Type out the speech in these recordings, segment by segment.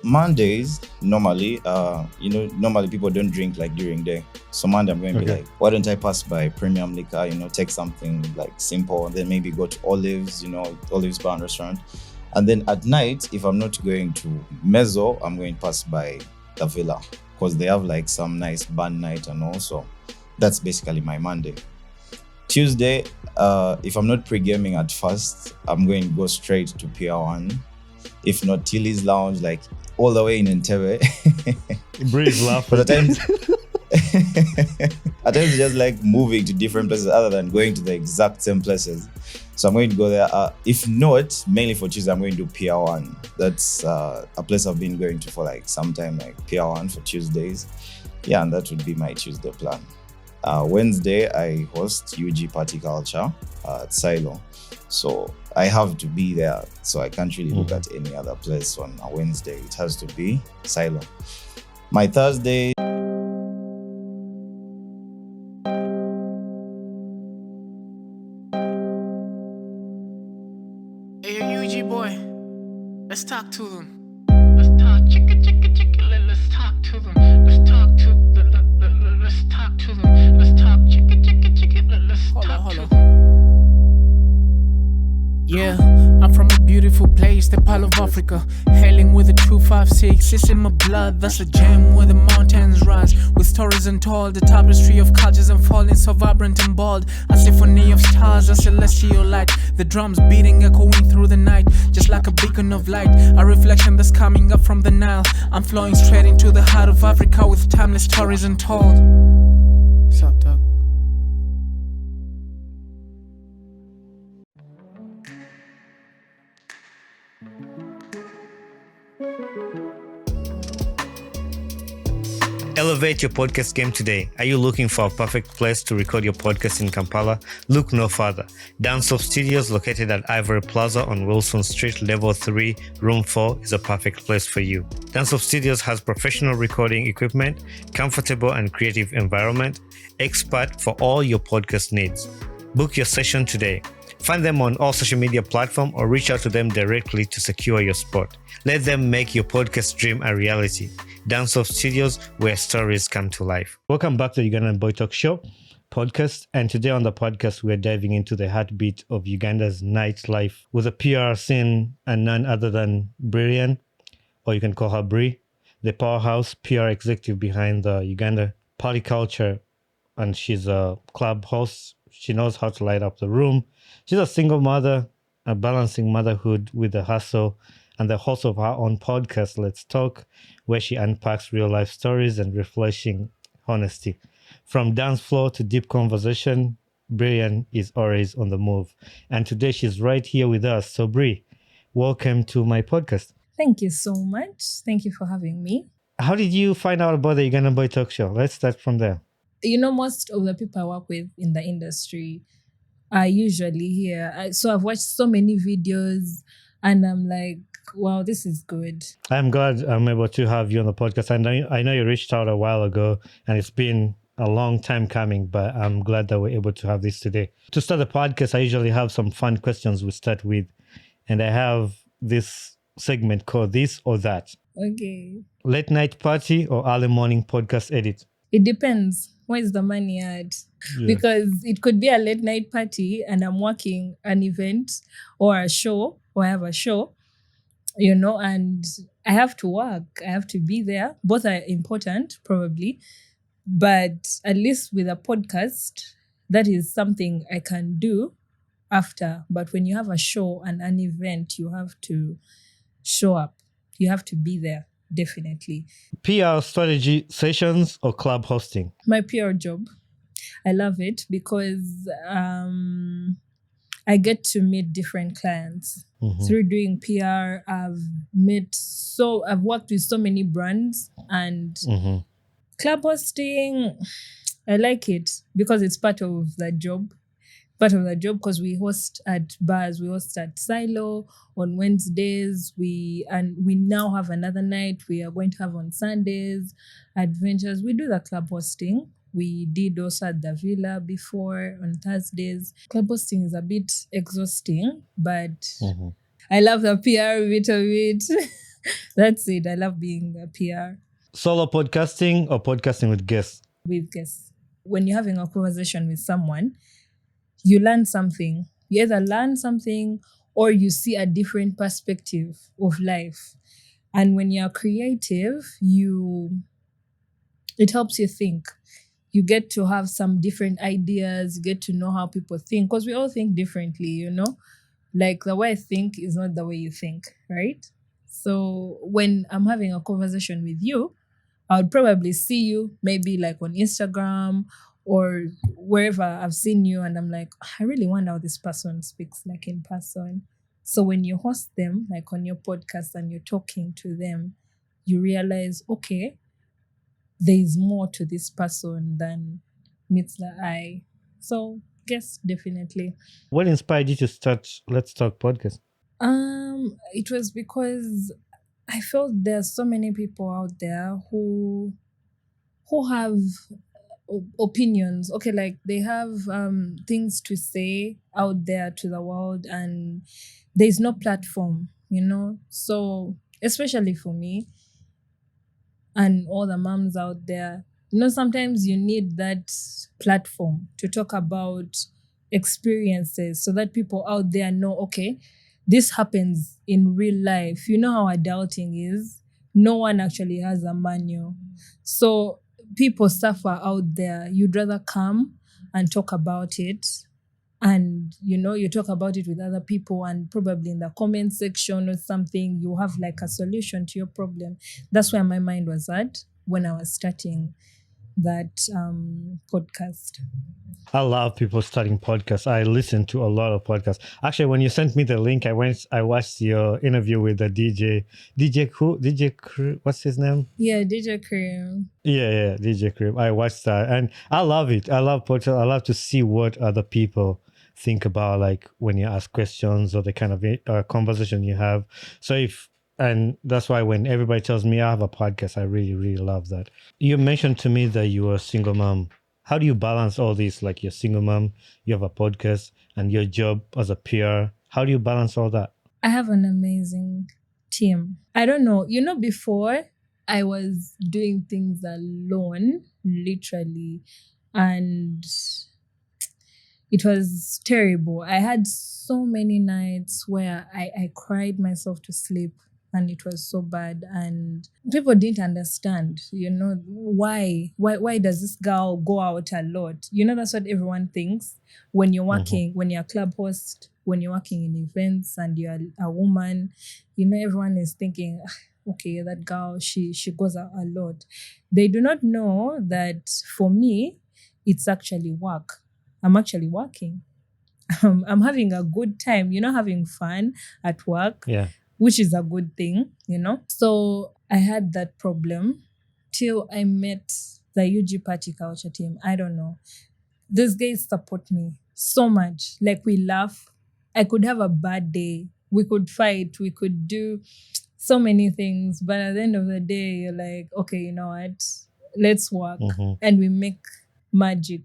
Mondays, normally, normally people don't drink like during day. So Monday, I'm going to be like, why don't I pass by Premium Liquor, take something like simple, and then maybe go to Olives, Olives Bar and Restaurant. And then at night, if I'm not going to Mezzo, I'm going to pass by the Villa because they have like some nice band night and also that's basically my Monday. Tuesday, if I'm not pre-gaming at first, I'm going to go straight to PR1. If not Tilly's Lounge, like all the way in Entebbe. Breeze laughing. But at times just like moving to different places other than going to the exact same places. So I'm going to go there. If not, mainly for Tuesday, I'm going to do PR1. That's a place I've been going to for like some time, like PR1 for Tuesdays. Yeah, and that would be my Tuesday plan. Wednesday, I host UG Party Culture at Silo. So I have to be there. So I can't really look at any other place on a Wednesday. It has to be Silo. My Thursday... Hey, UG boy, let's talk to them. Let's talk, chicka, let's talk to them. Let's talk to them. Let's talk to them. Let's talk, chicka, let's talk to them. Yeah, I'm from a beautiful place, the Pearl of Africa. Hailing with a 256, it's in my blood. That's a gem where the mountains rise. With stories untold, the tapestry of cultures unfolding, so vibrant and bold. A symphony of stars, a celestial light. The drums beating, echoing through the night, just like a beacon of light. A reflection that's coming up from the Nile. I'm flowing straight into the heart of Africa with timeless stories untold. What's up, dog? Elevate your podcast game today. Are you looking for a perfect place to record your podcast in Kampala? Look no further. Dance-Off Studios, located at Ivory Plaza on Wilson Street, Level 3, Room 4, is a perfect place for you. Dance-Off Studios has professional recording equipment, comfortable and creative environment, expert for all your podcast needs. Book your session today. Find them on all social media platforms or reach out to them directly to secure your spot. Let them make your podcast dream a reality. Dance-Off Studios, where stories come to life. Welcome back to the Ugandan Boy Talk Show podcast. And today on the podcast, we're diving into the heartbeat of Uganda's nightlife with a PR scene and none other than Brienne, or you can call her Brie, the powerhouse PR executive behind the Uganda party culture. And she's a club host. She knows how to light up the room. She's a single mother, a balancing motherhood with the hustle, and the host of her own podcast, Let's Talk, where she unpacks real-life stories and refreshing honesty. From dance floor to deep conversation, Brienne is always on the move. And today she's right here with us. So Brie, welcome to my podcast. Thank you so much. Thank you for having me. How did you find out about the Ugandan Boy Talk Show? Let's start from there. Most of the people I work with in the industry are usually here. So I've watched so many videos and I'm like, wow, this is good. I'm glad I'm able to have you on the podcast. I know you reached out a while ago and it's been a long time coming, but I'm glad that we're able to have this today. To start the podcast, I usually have some fun questions we start with. And I have this segment called This or That. Okay. Late night party or early morning podcast edit? It depends. Where is the money at? Yeah. Because it could be a late night party and I'm working an event or a show, or I have a show, and I have to work. I have to be there. Both are important, probably. But at least with a podcast, that is something I can do after. But when you have a show and an event, you have to show up. You have to be there. Definitely. PR strategy sessions or club hosting? My PR job. I love it because I get to meet different clients. Mm-hmm. Through doing PR, I've worked with so many brands and club hosting, I like it because it's part of the job. Because we host at bars, we host at Silo on Wednesdays. We now have another night we are going to have on Sundays, Adventures. We do the club hosting. We did also at the Villa before on Thursdays. Club hosting is a bit exhausting, but I love the PR bit of it. That's it. I love being a PR Solo podcasting or podcasting with guests? with guests. When you're having a conversation with someone, you learn something. You either learn something or you see a different perspective of life. And when you're creative, it helps you think. You get to have some different ideas, you get to know how people think, because we all think differently, you know? Like the way I think is not the way you think, right? So when I'm having a conversation with you, I would probably see you maybe like on Instagram or wherever I've seen you, and I'm like, I really wonder how this person speaks like in person. So when you host them, like on your podcast, and you're talking to them, you realize, okay, there is more to this person than meets the eye. So yes, definitely. What inspired you to start Let's Talk podcast? It was because I felt there's so many people out there who have opinions. Okay, like they have things to say out there to the world, and there's no platform, you know. So especially for me and all the moms out there, you know, sometimes you need that platform to talk about experiences so that people out there know, okay, this happens in real life. You know how adulting is. No one actually has a manual. So people suffer out there. You'd rather come and talk about it. And, you know, you talk about it with other people, and probably in the comment section or something, you have like a solution to your problem. That's where my mind was at when I was starting that podcast. I love people starting podcasts. I listen to a lot of podcasts. Actually, when you sent me the link, I watched your interview with the DJ, what's his name? Yeah, DJ Kareem. Yeah, DJ Kareem. I watched that and I love it. I love podcasts. I love to see what other people think about, like when you ask questions or the kind of conversation you have. And that's why when everybody tells me I have a podcast, I really, really love that. You mentioned to me that you are a single mom. How do you balance all this? Like you're a single mom, you have a podcast, and your job as a PR. How do you balance all that? I have an amazing team. I don't know. You know, before I was doing things alone, literally, and it was terrible. I had so many nights where I cried myself to sleep, and it was so bad, and people didn't understand, you know, why does this girl go out a lot? You know, that's what everyone thinks when you're working, when you're a club host, when you're working in events and you're a woman, you know, everyone is thinking, okay, that girl, she goes out a lot. They do not know that for me, it's actually work. I'm actually working. I'm having a good time, you know, having fun at work. Yeah. Which is a good thing, you know. So I had that problem till I met the UG Party Culture team. I don't know. These guys support me so much. Like, we laugh. I could have a bad day. We could fight. We could do so many things. But at the end of the day, you're like, okay, you know what? Let's work. And we make magic,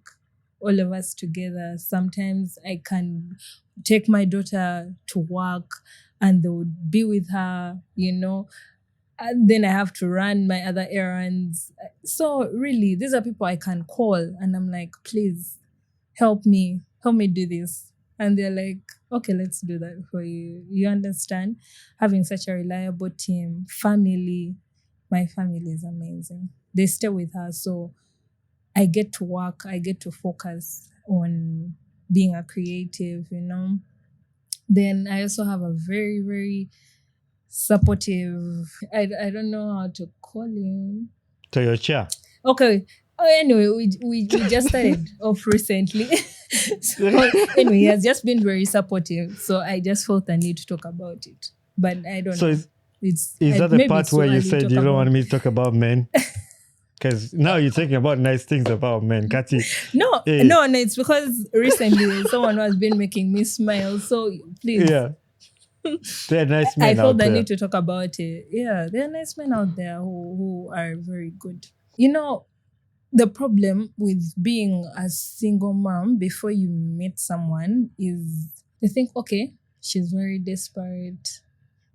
all of us together. Sometimes I can take my daughter to work and they would be with her, you know, and then I have to run my other errands. So really, these are people I can call and I'm like, please help me do this. And they're like, okay, let's do that for you. You understand? Having such a reliable team, family, my family is amazing. They stay with her. So I get to work, I get to focus on being a creative, you know. Then I also have a very, very supportive, I don't know how to call him. To your chair. Okay. Anyway, we just started off recently. So anyway, he has just been very supportive. So I just felt the need to talk about it. But I don't know. Is that the part where you said you don't want me to talk about men? Because now you're talking about nice things about men, Kati. No, it's because recently someone has been making me smile. So please. Yeah. They're nice men. I felt the need to talk about it. Yeah, there are nice men out there who are very good. You know, the problem with being a single mom before you meet someone is they think, okay, she's very desperate.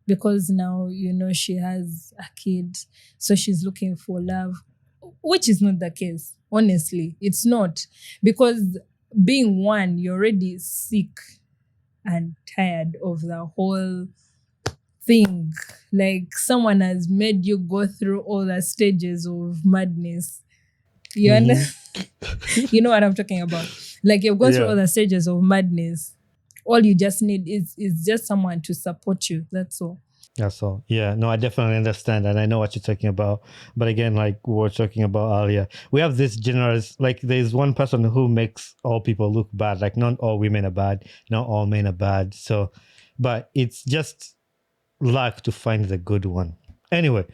because now, she has a kid, so she's looking for love, which is not the case. Honestly, it's not, because being one, you're already sick and tired of the whole thing. Like, someone has made you go through all the stages of madness. You you know what I'm talking about? Like, you've gone through all the stages of madness. All you just need is just someone to support you. That's all. That's all. Yeah, no, I definitely understand, and I know what you're talking about. But again, like we were talking about earlier, we have this generous, like there's one person who makes all people look bad. Like, not all women are bad, not all men are bad. So, but it's just luck to find the good one. Anyway,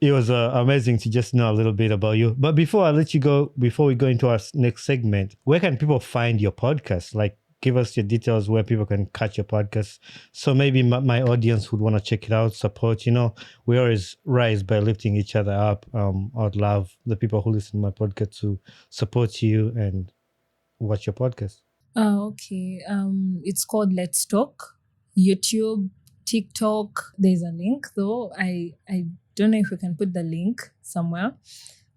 it was amazing to just know a little bit about you. But before I let you go, before we go into our next segment, where can people find your podcast? Like, give us your details where people can catch your podcast. So maybe my audience would want to check it out, support. We always rise by lifting each other up. I'd love the people who listen to my podcast to support you and watch your podcast. Okay. It's called Let's Talk. YouTube, TikTok. There's a link though. I don't know if we can put the link somewhere.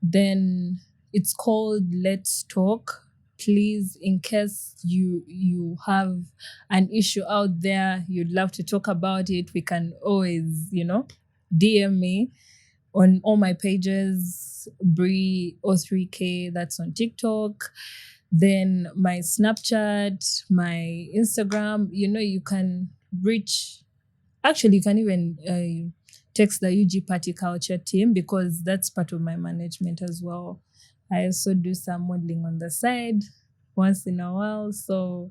Then it's called Let's Talk. Please, in case you have an issue out there, you'd love to talk about it, we can always, DM me on all my pages, Bri03K, that's on TikTok. Then my Snapchat, my Instagram, you can reach. Actually, you can even text the UG Party Culture team, because that's part of my management as well. I also do some modeling on the side once in a while. So,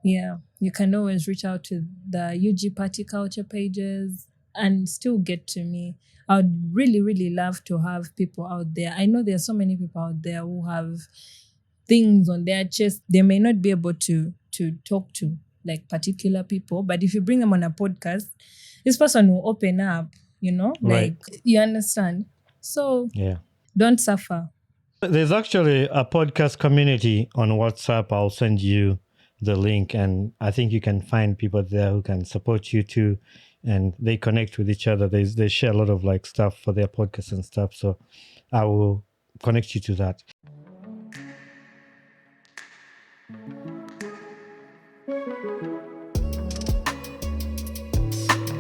yeah, you can always reach out to the UG Party Culture pages and still get to me. I would really, really love to have people out there. I know there are so many people out there who have things on their chest. They may not be able to talk to, like, particular people, but if you bring them on a podcast, this person will open up, Right. like, you understand? So, Yeah. don't suffer. There's actually a podcast community on WhatsApp. I'll send you the link, and I think you can find people there who can support you too, and they connect with each other. They share a lot of like stuff for their podcasts and stuff. So I will connect you to that.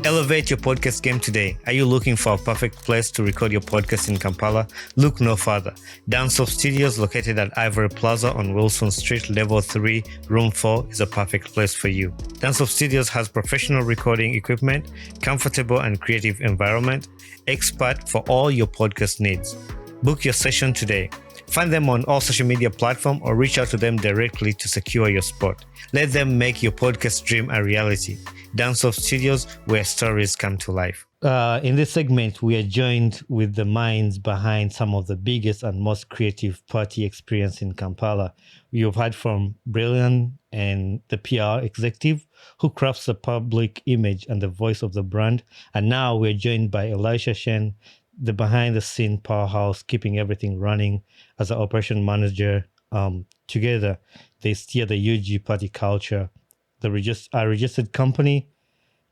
Elevate your podcast game today. Are you looking for a perfect place to record your podcast in Kampala? Look no further. Dance Studios, located at Ivory Plaza on Wilson Street, Level 3, Room 4, is a perfect place for you. Dance Studios has professional recording equipment, comfortable and creative environment, expert for all your podcast needs. Book your session today. Find them on all social media platforms or reach out to them directly to secure your spot. Let them make your podcast dream a reality. Dance Off Studios, where stories come to life. In this segment, we are joined with the minds behind some of the biggest and most creative party experience in Kampala. You've heard from Brillian and the PR executive who crafts the public image and the voice of the brand. And now we're joined by Elisha Shane, the behind-the-scene powerhouse, keeping everything running as an operation manager. Together, they steer the UG party culture, a registered company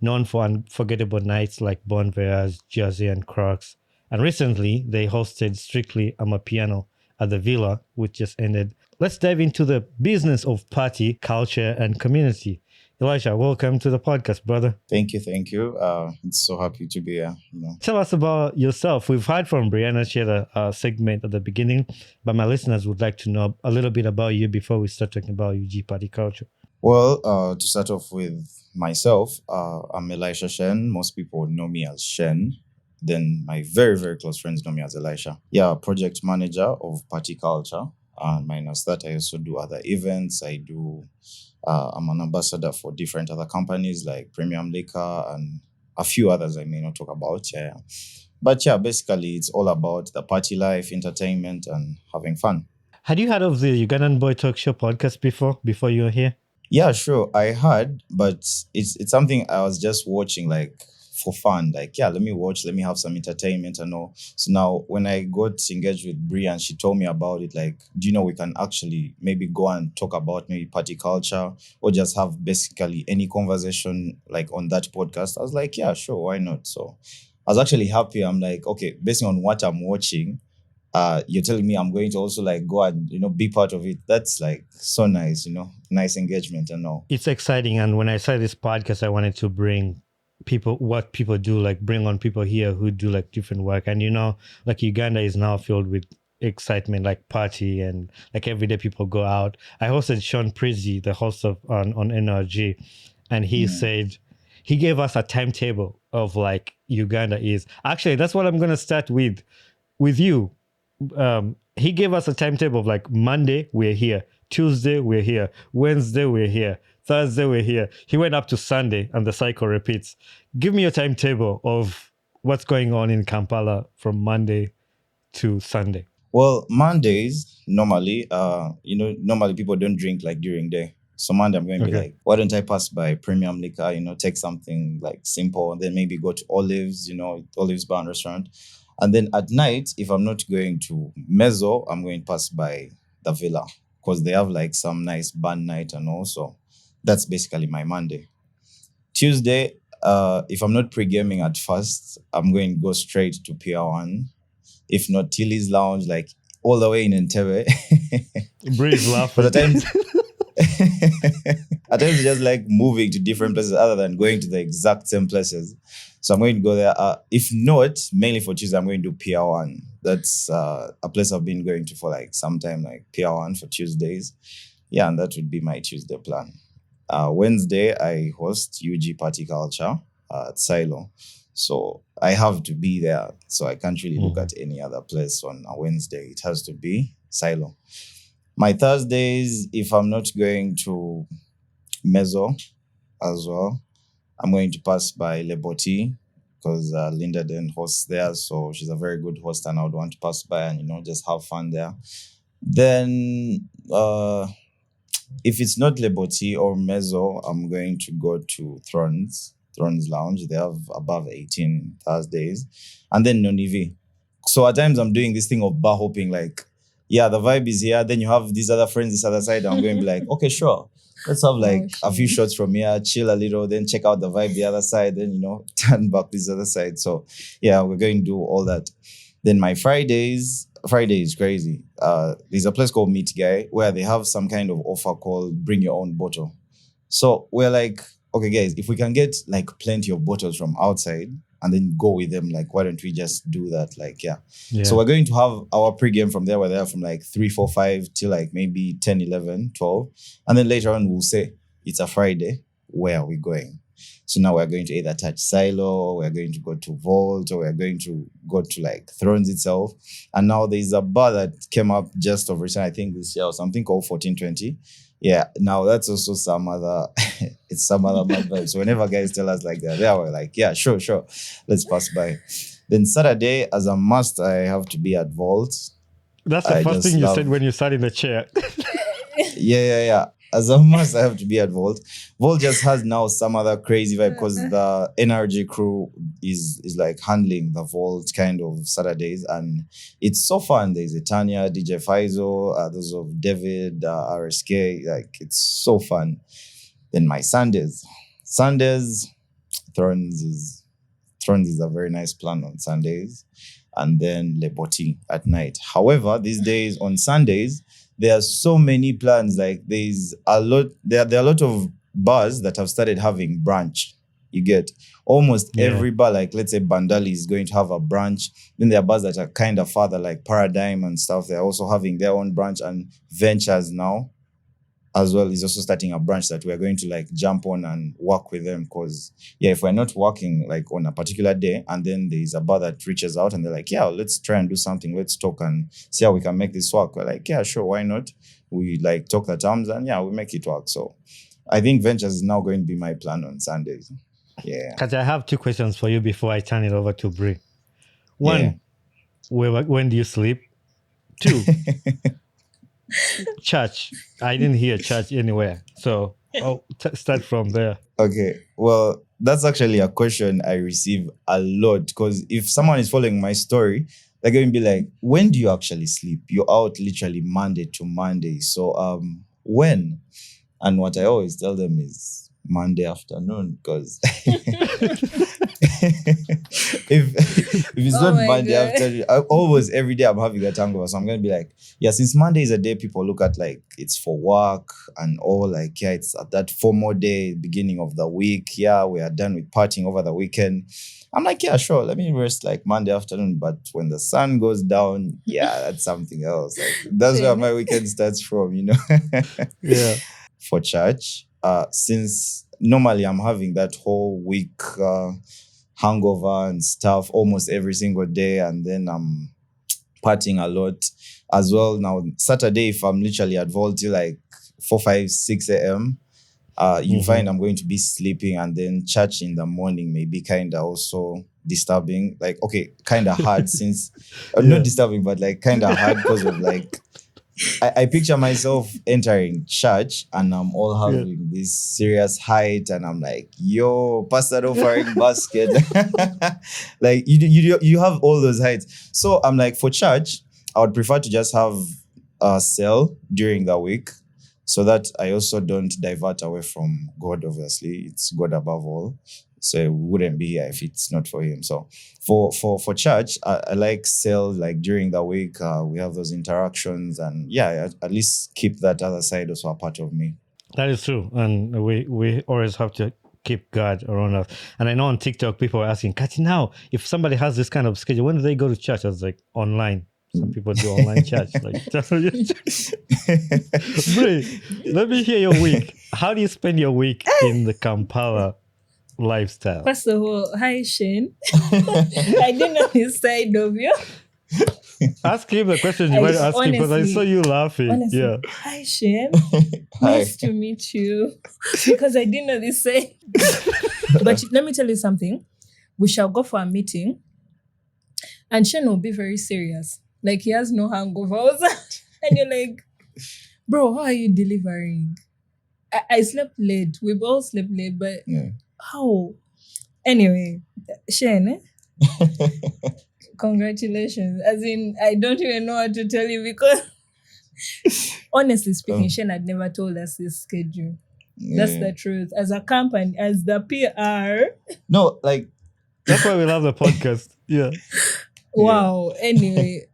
known for unforgettable nights like Bon Voyage, Jersey, and Crocs. And recently, they hosted Strictly Amapiano at the Villa, which just ended. Let's dive into the business of party, culture, and community. Elisha, welcome to the podcast, brother. Thank you. It's so happy to be here. Tell us about yourself. We've heard from Brienne. She had a segment at the beginning, but my listeners would like to know a little bit about you before we start talking about UG party culture. Well, to start off with myself, I'm Elisha Shane. Most people know me as Shen. Then my very, very close friends know me as Elisha. Yeah, project manager of party culture. And minus that, I also do other events. I'm an ambassador for different other companies like Premium Liquor and a few others I may not talk about. Yeah. But yeah, basically it's all about the party life, entertainment, and having fun. Had you heard of the Ugandan Boy Talk Show podcast before you were here? Yeah, sure. I heard, but it's something I was just watching like for fun. Like, yeah, let me watch, let me have some entertainment and all. So now when I got engaged with Brienne, she told me about it. Like, do you know, we can actually maybe go and talk about maybe party culture or just have basically any conversation like on that podcast. I was like, yeah, sure, why not? So I was actually happy. I'm like, okay, based on what I'm watching, you're telling me I'm going to also like go and, you know, be part of it. That's like so nice, you know, nice engagement and all. It's exciting. And when I started this podcast, I wanted to bring what people do, like bring on people here who do like different work. And, you know, like Uganda is now filled with excitement, like party, and like every day people go out. I hosted Sean Prizzi, the host of on NRG, and he said, he gave us a timetable of like Uganda is. Actually, that's what I'm going to start with you. He gave us a timetable of like Monday, we're here. Tuesday, we're here. Wednesday, we're here. Thursday, we're here. He went up to Sunday and the cycle repeats. Give me a timetable of what's going on in Kampala from Monday to Sunday. Well, Mondays, normally, normally people don't drink like during day. So Monday, I'm going to be like, why don't I pass by premium liquor, you know, take something like simple, and then maybe go to Olives, you know, Olives Bar and Restaurant. And then at night, if I'm not going to Mezzo, I'm going to pass by the Villa because they have like some nice band night and also that's basically my Monday. Tuesday, if I'm not pre-gaming at first, I'm going to go straight to Pier 1. If not, Tilly's Lounge, like all the way in Entebbe. Breeze laughing. But at times just like moving to different places other than going to the exact same places. So I'm going to go there. If not, mainly for Tuesday, I'm going to do Pier 1. That's a place I've been going to for like some time, like Pier 1 for Tuesdays. Yeah, and that would be my Tuesday plan. Wednesday, I host UG Party Culture at Silo. So I have to be there. So I can't really look at any other place on a Wednesday. It has to be Silo. My Thursdays, if I'm not going to Mezzo as well, I'm going to pass by Leboti because Linda then hosts there. So she's a very good host and I would want to pass by and, you know, just have fun there. Then if it's not Leboti or Mezzo, I'm going to go to Thrones Lounge. They have above 18 Thursdays. And then Nonivi. So at times I'm doing this thing of bar hopping, like, yeah, the vibe is here. Then you have these other friends this other side. I'm going to be like, okay, sure. Let's have like a few shots from here, chill a little, then check out the vibe the other side, then, you know, turn back this other side. So yeah, we're going to do all that. Then my Friday is crazy. There's a place called Meet Guy where they have some kind of offer called Bring Your Own Bottle. So we're like, okay, guys, if we can get like plenty of bottles from outside and then go with them, like, why don't we just do that? Like, yeah. So we're going to have our pregame from there. We're there from like 3, 4, 5 till like maybe 10, 11, 12. And then later on, we'll say, it's a Friday. Where are we going? So now we're going to either touch Silo, we're going to go to Vault, or we're going to go to like Thrones itself. And now there's a bar that came up just over recently, I think this year or something called 1420. Yeah, now that's also some other, it's some other mad vibe. So whenever guys tell us like that, we're like, yeah, sure, let's pass by. Then Saturday, as a must, I have to be at Vault. That's the first thing you said when you sat in the chair. Yeah. As a must, I have to be at Vault. Vault just has now some other crazy vibe because the NRG crew is like handling the Vault kind of Saturdays. And it's so fun. There's Tanya, DJ Faizo, those of David, RSK. Like, it's so fun. Then my Sundays, Thrones is a very nice plan on Sundays. And then Leboti at night. However, these days on Sundays, there are so many plans. Like there are a lot of bars that have started having brunch. You get almost every bar, like let's say Bandali is going to have a brunch. Then there are bars that are kind of farther, like Paradigm and stuff. They're also having their own brunch, and Ventures now as well is also starting a branch that we're going to like jump on and work with them. Because if we're not working like on a particular day and then there's a bar that reaches out and they're like, yeah, let's try and do something, let's talk and see how we can make this work. We're like, yeah, sure, why not? We like talk the terms and we make it work. So I think Ventures is now going to be my plan on Sundays. Yeah. Because I have 2 questions for you before I turn it over to Brie. One, when do you sleep? 2, church. I didn't hear church anywhere. So Oh, start from there. Okay, well, that's actually a question I receive a lot because if someone is following my story, they're going to be like, "When do you actually sleep? You're out literally Monday to Monday. So, when?" And what I always tell them is Monday afternoon because if it's Oh not my Monday God. afternoon, always every day I'm having a hangover. So I'm gonna be like, yeah, since Monday is a day people look at like it's for work and all, like, yeah, it's at that formal day, beginning of the week. Yeah, we are done with partying over the weekend. I'm like, yeah, sure, let me rest like Monday afternoon. But when the sun goes down, yeah, that's something else. Like that's where my weekend starts from, Yeah. For church. Since normally I'm having that whole week hangover and stuff almost every single day, and then I'm partying a lot as well. Now Saturday, if I'm literally at Vol till like 4, 5, 6 a.m., you find I'm going to be sleeping, and then church in the morning may be kind of also disturbing. Like, okay, kind of hard since not disturbing, but like kind of hard because of like I picture myself entering church and I'm all having this serious height, and I'm like, yo, pastor offering basket. Like you have all those heights. So I'm like, for church, I would prefer to just have a cell during the week so that I also don't divert away from God. Obviously, it's God above all. So we wouldn't be here if it's not for him. So for church, I like cell like during the week. We have those interactions, and yeah, at least keep that other side also a part of me. That is true. And we always have to keep God around us. And I know on TikTok, people are asking, Kati, now, if somebody has this kind of schedule, when do they go to church? I was like, online. Some people do online church. Like, Bri, let me hear your week. How do you spend your week in the Kampala lifestyle? First of all, hi Shen. I didn't know this side of you. Ask him the question you might ask him because I saw you laughing. Honestly, Yeah. hi Shen. Hi. Nice to meet you. Because I didn't know this side. But let me tell you something. We shall go for a meeting, and Shen will be very serious. Like he has no hangovers. And you're like, bro, how are you delivering? I slept late. We've all slept late, but how? Anyway, Shen, congratulations. As in, I don't even know what to tell you because honestly speaking, Shen had never told us his schedule. That's the truth. As a company, as the PR. No, like that's why we love the podcast. Yeah. Wow. Anyway,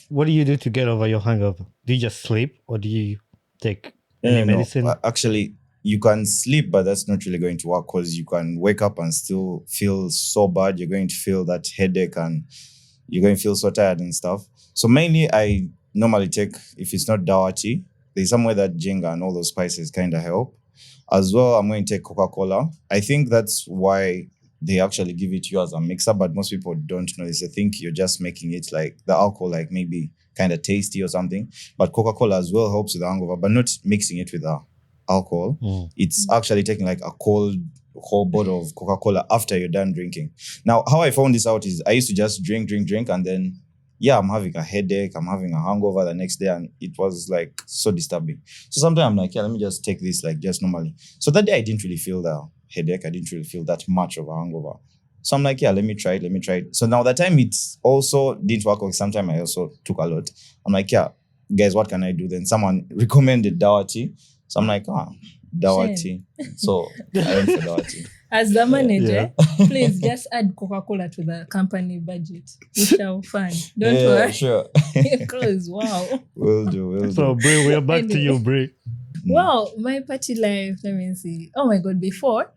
what do you do to get over your hangover? Do you just sleep, or do you take any medicine? No. Actually, you can sleep, but that's not really going to work because you can wake up and still feel so bad. You're going to feel that headache and you're going to feel so tired and stuff. So mainly I normally take, if it's not dawa tea, there's somewhere that ginger and all those spices kind of help. As well, I'm going to take Coca-Cola. I think that's why they actually give it to you as a mixer, but most people don't know this. They think you're just making it like the alcohol, like maybe kind of tasty or something. But Coca-Cola as well helps with the hangover, but not mixing it with the alcohol. It's actually taking like a whole bottle of Coca-Cola after you're done drinking. Now, how I found this out is I used to just drink, and then I'm having a headache, I'm having a hangover the next day, and it was like so disturbing. So sometimes I'm like, let me just take this like just normally. So that day I didn't really feel the headache, I didn't really feel that much of a hangover. So I'm like, let me try it. So now that time it also didn't work. Sometimes I also took a lot. I'm like, guys, what can I do? Then someone recommended dawa tea. So I'm like, dawa tea. So I went for dawa tea. As the manager, please just add Coca-Cola to the company budget. We shall fund. Don't worry. Sure. Because, wow. We'll do. So, Bri, we're back to you, Bri. Wow, my party life, let me see. Oh my God, before,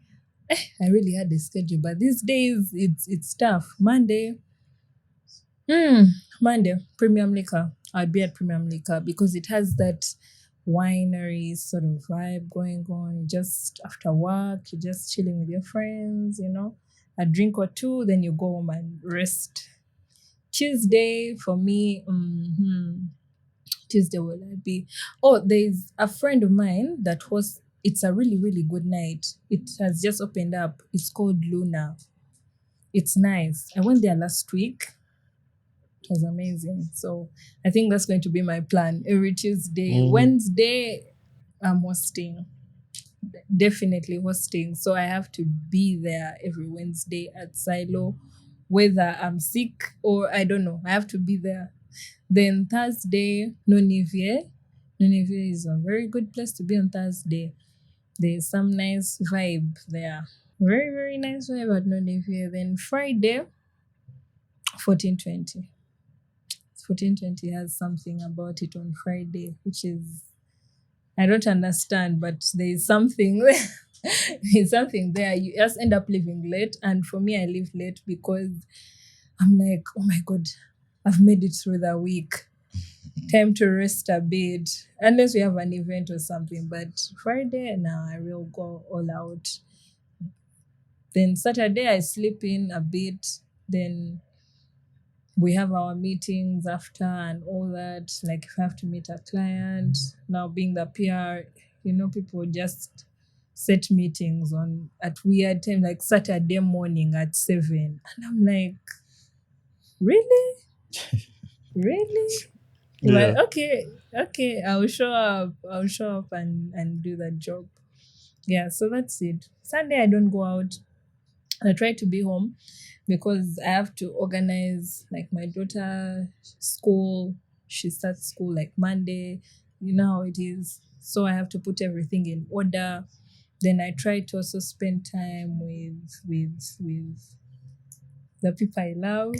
I really had a schedule, but these days, it's tough. Monday, premium liquor. I'd be at premium liquor because it has that winery sort of vibe going on. Just after work, you're just chilling with your friends, a drink or two, then you go home and rest. Tuesday for me, Tuesday will I be? Oh, there's a friend of mine that hosts. It's a really, really good night. It has just opened up. It's called Luna. It's nice. I went there last week. It was amazing. So I think that's going to be my plan every Tuesday. Wednesday, I'm hosting. definitely hosting. So I have to be there every Wednesday at Silo, whether I'm sick or I don't know. I have to be there. Then Thursday, Nonivier. Nonivier is a very good place to be on Thursday. There's some nice vibe there. Very, very nice vibe at Nonivier. Then Friday, 1420. 1420 has something about it on Friday, which is, I don't understand, but there's something there's something there. You just end up leaving late. And for me, I leave late because I'm like, oh my God, I've made it through the week. Time to rest a bit. Unless we have an event or something. But Friday, now I will go all out. Then Saturday, I sleep in a bit. Then we have our meetings after and all that. Like if I have to meet a client, now being the PR, people just set meetings at weird time, like Saturday morning at 7. And I'm like, really? Really? Yeah. But okay, I'll show up and do that job. Yeah, so that's it. Sunday I don't go out. I try to be home because I have to organize like my daughter school. She starts school like Monday. You know how it is. So I have to put everything in order. Then I try to also spend time with the people I love.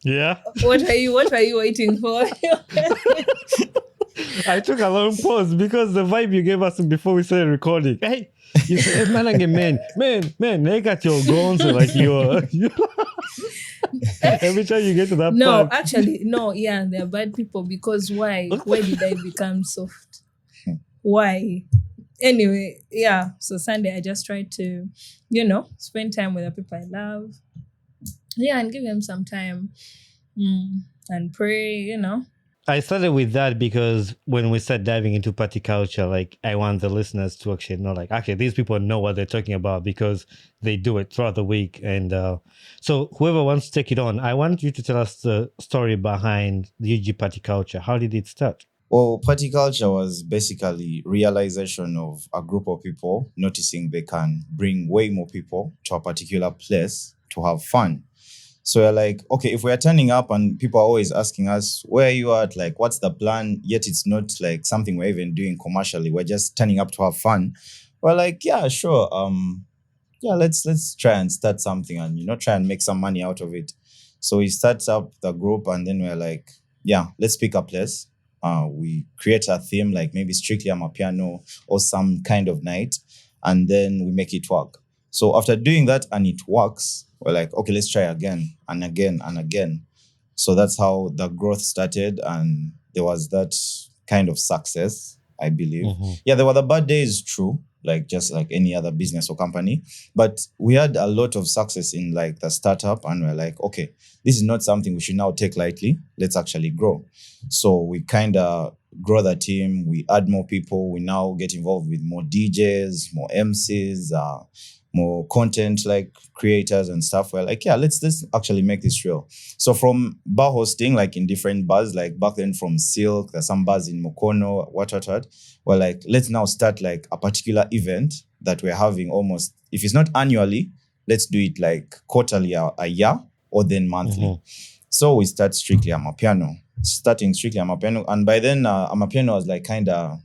Yeah. What are you waiting for? I took a long pause because the vibe you gave us before we started recording. Hey, you said, man, they got your guns like you're. Every time you get to that No, part. actually, no, yeah, they're bad people because why? Why did I become soft? Why? Anyway, yeah. So Sunday I just try to, spend time with the people I love. Yeah, and give them some time and pray, I started with that because when we start diving into party culture, like I want the listeners to actually know, like, actually, these people know what they're talking about because they do it throughout the week. And so whoever wants to take it on, I want you to tell us the story behind the UG party culture. How did it start? Well, party culture was basically realization of a group of people noticing they can bring way more people to a particular place to have fun. So we're like, okay, if we're turning up and people are always asking us, where are you at? Like, what's the plan? Yet it's not like something we're even doing commercially. We're just turning up to have fun. We're like, yeah, sure. Let's try and start something and, try and make some money out of it. So we start up the group and then we're like, yeah, let's pick a place. We create a theme like maybe Strictly Amapiano or some kind of night, and then we make it work. So after doing that and it works, we're like, okay, let's try again and again and again. So that's how the growth started, and there was that kind of success, I believe. Mm-hmm. Yeah, there were the bad days, true, like just like any other business or company. But we had a lot of success in like the startup, and we're like, okay, this is not something we should now take lightly. Let's actually grow. So we kind of grow the team. We add more people. We now get involved with more DJs, more MCs, more content like creators and stuff. We're like, yeah, let's actually make this real. So from bar hosting, like in different bars, like back then from Silk, there's some bars in Mukono, what. We're like, let's now start like a particular event that we're having almost, if it's not annually, let's do it like quarterly a year or then monthly. Mm-hmm. So we start Strictly Amapiano. Starting Strictly Amapiano. And by then, Amapiano was like kind of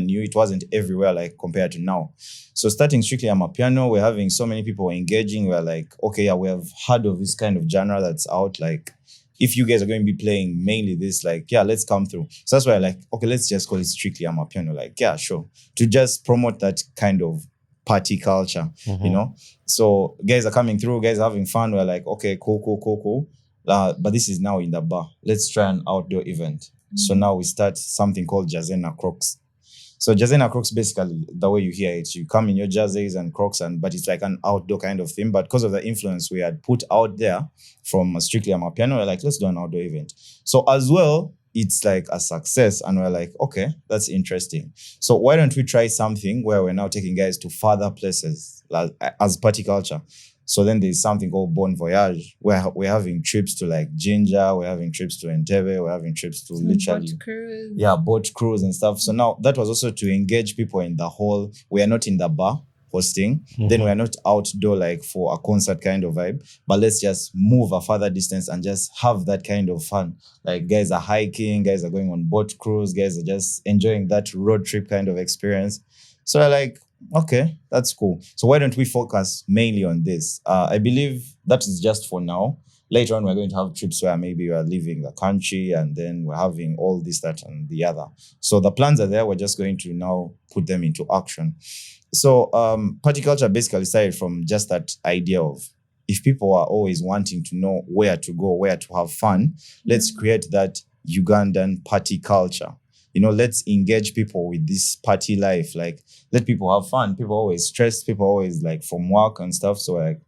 new. It wasn't everywhere like compared to now. So starting Strictly Amapiano, we're having so many people engaging. We're like, okay, yeah, we have heard of this kind of genre that's out. Like, if you guys are going to be playing mainly this, like, yeah, let's come through. So that's why I'm like, okay, let's just call it Strictly Amapiano. Like, yeah, sure. To just promote that kind of party culture, So guys are coming through, guys are having fun. We're like, okay, cool. But this is now in the bar. Let's try an outdoor event. Mm-hmm. So now we start something called Jazena Crocs. So Jazena Crocs, basically, the way you hear it, you come in your jerseys and Crocs, but it's like an outdoor kind of thing. But because of the influence we had put out there from Strictly Amapiano, we're like, let's do an outdoor event. So as well, it's like a success, and we're like, okay, that's interesting. So why don't we try something where we're now taking guys to further places as party culture? So then there's something called Bon Voyage, where we're having trips to like Ginger, we're having trips to Entebbe, we're having trips to literally boat cruise and stuff. So now that was also to engage people in the whole. We are not in the bar hosting, then we are not outdoor like for a concert kind of vibe, but let's just move a further distance and just have that kind of fun. Like guys are hiking, guys are going on boat cruise, guys are just enjoying that road trip kind of experience. So I like, okay, that's cool. So why don't we focus mainly on this? I believe that is just for now. Later on, we're going to have trips where maybe we are leaving the country and then we're having all this, that, and the other. So the plans are there. We're just going to now put them into action. So party culture basically started from just that idea of, if people are always wanting to know where to go, where to have fun, let's create that Ugandan party culture. You know, let's engage people with this party life. Like, let people have fun. People always stressed. People always like from work and stuff. So like,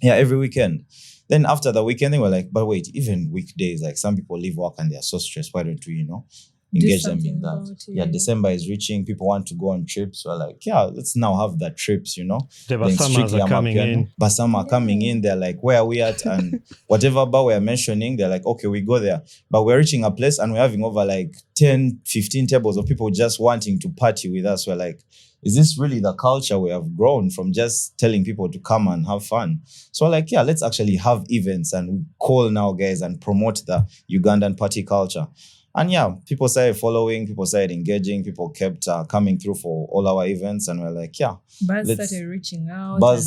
yeah, every weekend. Then after the weekend, they were like, but wait, even weekdays, like some people leave work and they're so stressed. Why don't we, you know, engage them in that? Yeah, December is reaching. People want to go on trips. We're like, yeah, let's now have that trips, you know. The Basamas are coming in. Basama are coming in. They're like, where are we at? And whatever bar we're mentioning, they're like, okay, we go there. But we're reaching a place and we're having over like 10, 15 tables of people just wanting to party with us. We're like, is this really the culture we have grown from, just telling people to come and have fun? So we're like, yeah, let's actually have events and we call now guys and promote the Ugandan party culture. And yeah, people started following, people started engaging, people kept coming through for all our events, and we're like, yeah. Buzz started reaching out. Like,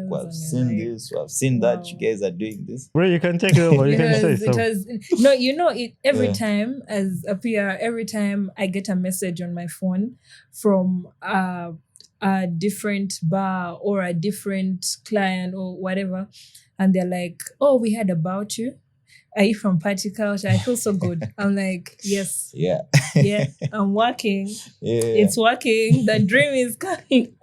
well, I've seen this, I've seen that, you guys are doing this. Bro, you can take it over. You can say so. No, you know, it every time as a PR, every time I get a message on my phone from a different bar or a different client or whatever, and they're like, oh, we heard about you. Are you from party culture? I feel so good. I'm like, yes. Yeah. Yeah, I'm working. Yeah. It's working. The dream is coming.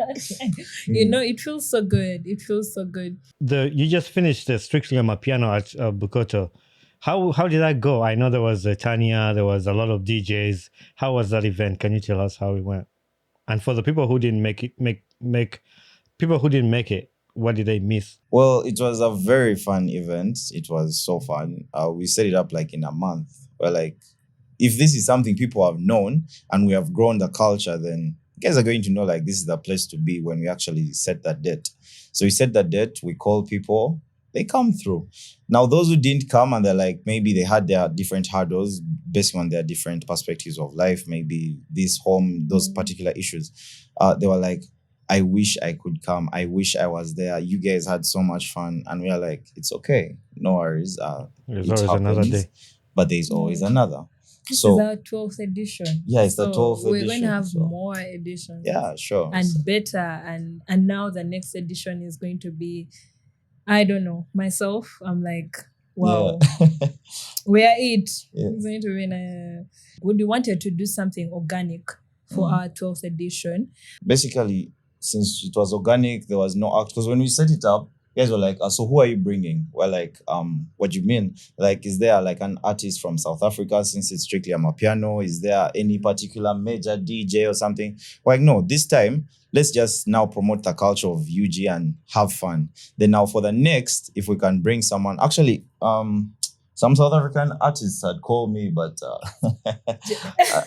You know, it feels so good. It feels so good. You just finished the Strictly Amapiano at Bukoto. How did that go? I know there was Tanya, there was a lot of DJs. How was that event? Can you tell us how it went? And for the people who didn't make it, what did they miss? Well, it was a very fun event. It was so fun. We set it up like in a month. We're like, if this is something people have known and we have grown the culture, then you guys are going to know like this is the place to be when we actually set that date. So we set that date, we call people, they come through. Now, those who didn't come and they're like, maybe they had their different hurdles based on their different perspectives of life, maybe this home, those particular issues. They were like, I wish I could come. I wish I was there. You guys had so much fun. And we are like, it's okay. No worries. There's always another day. But there's always another. This is our 12th edition. Yeah, it's the 12th edition. We're going to have more editions. Yeah, sure. And better. And now the next edition is going to be, I don't know, myself, I'm like, wow. Yeah. We are it. Yeah. It's going to be we wanted to do something organic for our 12th edition. Basically, since it was organic, there was no act. Because when we set it up, guys were like, so who are you bringing? We're like, what do you mean? Like, is there like an artist from South Africa since it's Strictly Amapiano? Is there any particular major DJ or something? We're like, no, this time, let's just now promote the culture of UG and have fun. Then now for the next, if we can bring someone, actually, some South African artists had called me, but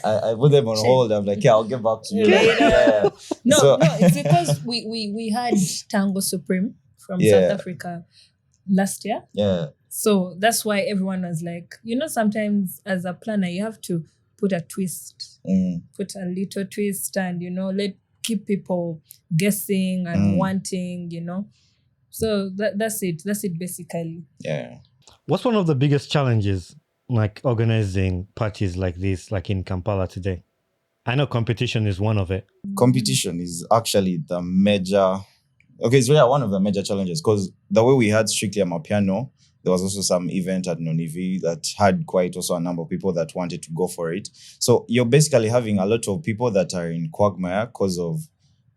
I put them on hold. I'm like, yeah, I'll get back to you. Yeah. No, it's because we had Tango Supreme from South Africa last year. Yeah. So that's why everyone was like, you know, sometimes as a planner, you have to put a twist, put a little twist and, you know, keep people guessing and wanting, you know. So that's it. That's it basically. Yeah. What's one of the biggest challenges like organizing parties like this, like in Kampala today? I know competition is one of it. Competition is actually the major... Okay, it's really one of the major challenges because the way we had Strictly Amapiano, there was also some event at Nonivi that had quite also a number of people that wanted to go for it. So you're basically having a lot of people that are in quagmire because of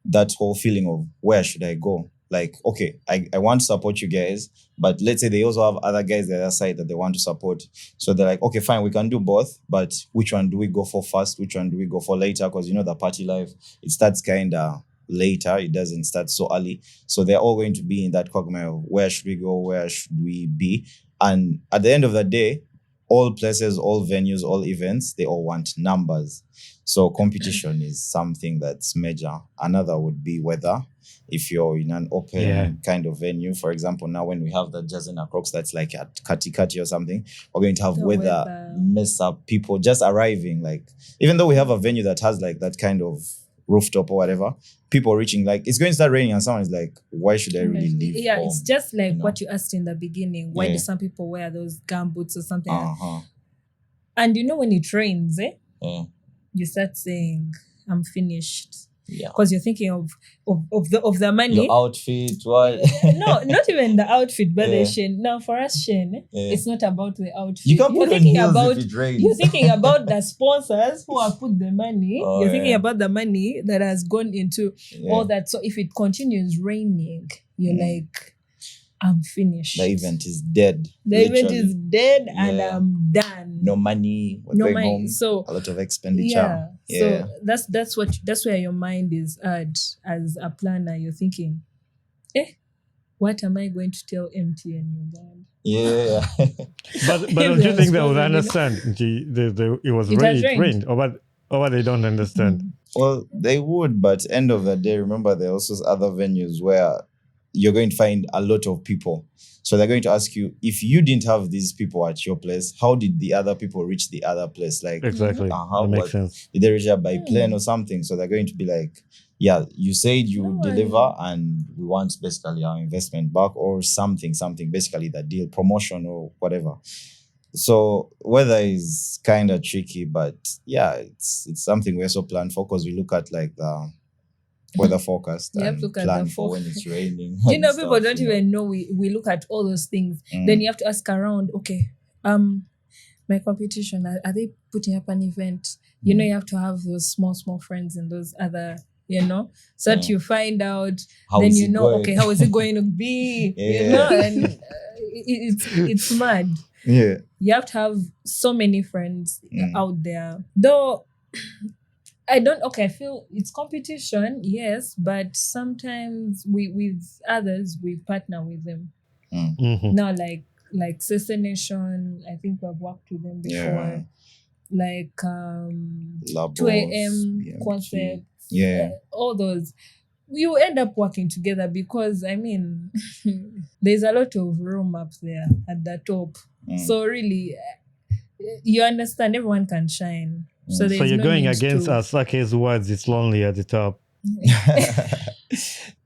that whole feeling of where should I go? Like, okay, I want to support you guys, but let's say they also have other guys the other side that they want to support. So they're like, okay, fine, we can do both, but which one do we go for first? Which one do we go for later? Because, you know, the party life, it starts kind of later. It doesn't start so early. So they're all going to be in that quagmire of where should we go, where should we be? And at the end of the day, all places, all venues, all events, they all want numbers. So competition is something that's major. Another would be weather. If you're in an open kind of venue, for example, now when we have the Jazz and Crocs that's like at Kati or something, we're going to have weather mess up people just arriving. Like, even though we have a venue that has like that kind of rooftop or whatever, people reaching, like, it's going to start raining and someone is like, why should I really leave home? It's just like what you asked in the beginning. Why do some people wear those gumboots or something? And when it rains, you start saying, I'm finished. Yeah, because you're thinking of the money, your outfit. What? No, not even the outfit, but the Shen. Now for us, Shen, it's not about the outfit. You can put on heels if it rains. You're thinking about the sponsors who have put the money. You're thinking about the money that has gone into all that. So if it continues raining, you're like, I'm finished. The event is dead. The event is dead, and I'm done. No money. No money. Home, so a lot of expenditure. So that's where your mind is at as a planner. You're thinking, what am I going to tell MTN Uganda? Yeah. but don't you think they would understand? It was rained, or they don't understand? Well, they would, but end of the day, remember there are also other venues where you're going to find a lot of people. So they're going to ask you, if you didn't have these people at your place, how did the other people reach the other place? Like, exactly. That makes sense. Did they reach out by plane or something? So they're going to be like, yeah, you said you would deliver and we want basically our investment back or something, basically the deal, promotion or whatever. So weather is kind of tricky, but yeah, it's something we also plan for because we look at like the weather forecast and plan for when it's raining. People don't even know we look at all those things. Then you have to ask around, okay, my competition, are they putting up an event? You have to have those small friends and those other, so that you find out, how then okay, how is it going to be? And it's mad. Yeah. You have to have so many friends out there. Though I feel it's competition, yes, but sometimes with others, we partner with them. Now, like Sister Nation, I think we've worked with them before. Yeah. Like Labos, 2 a.m. concepts, all those. You end up working together because, there's a lot of room up there at the top. So really, you understand, everyone can shine. So you're going against Asake's words, it's lonely at the top.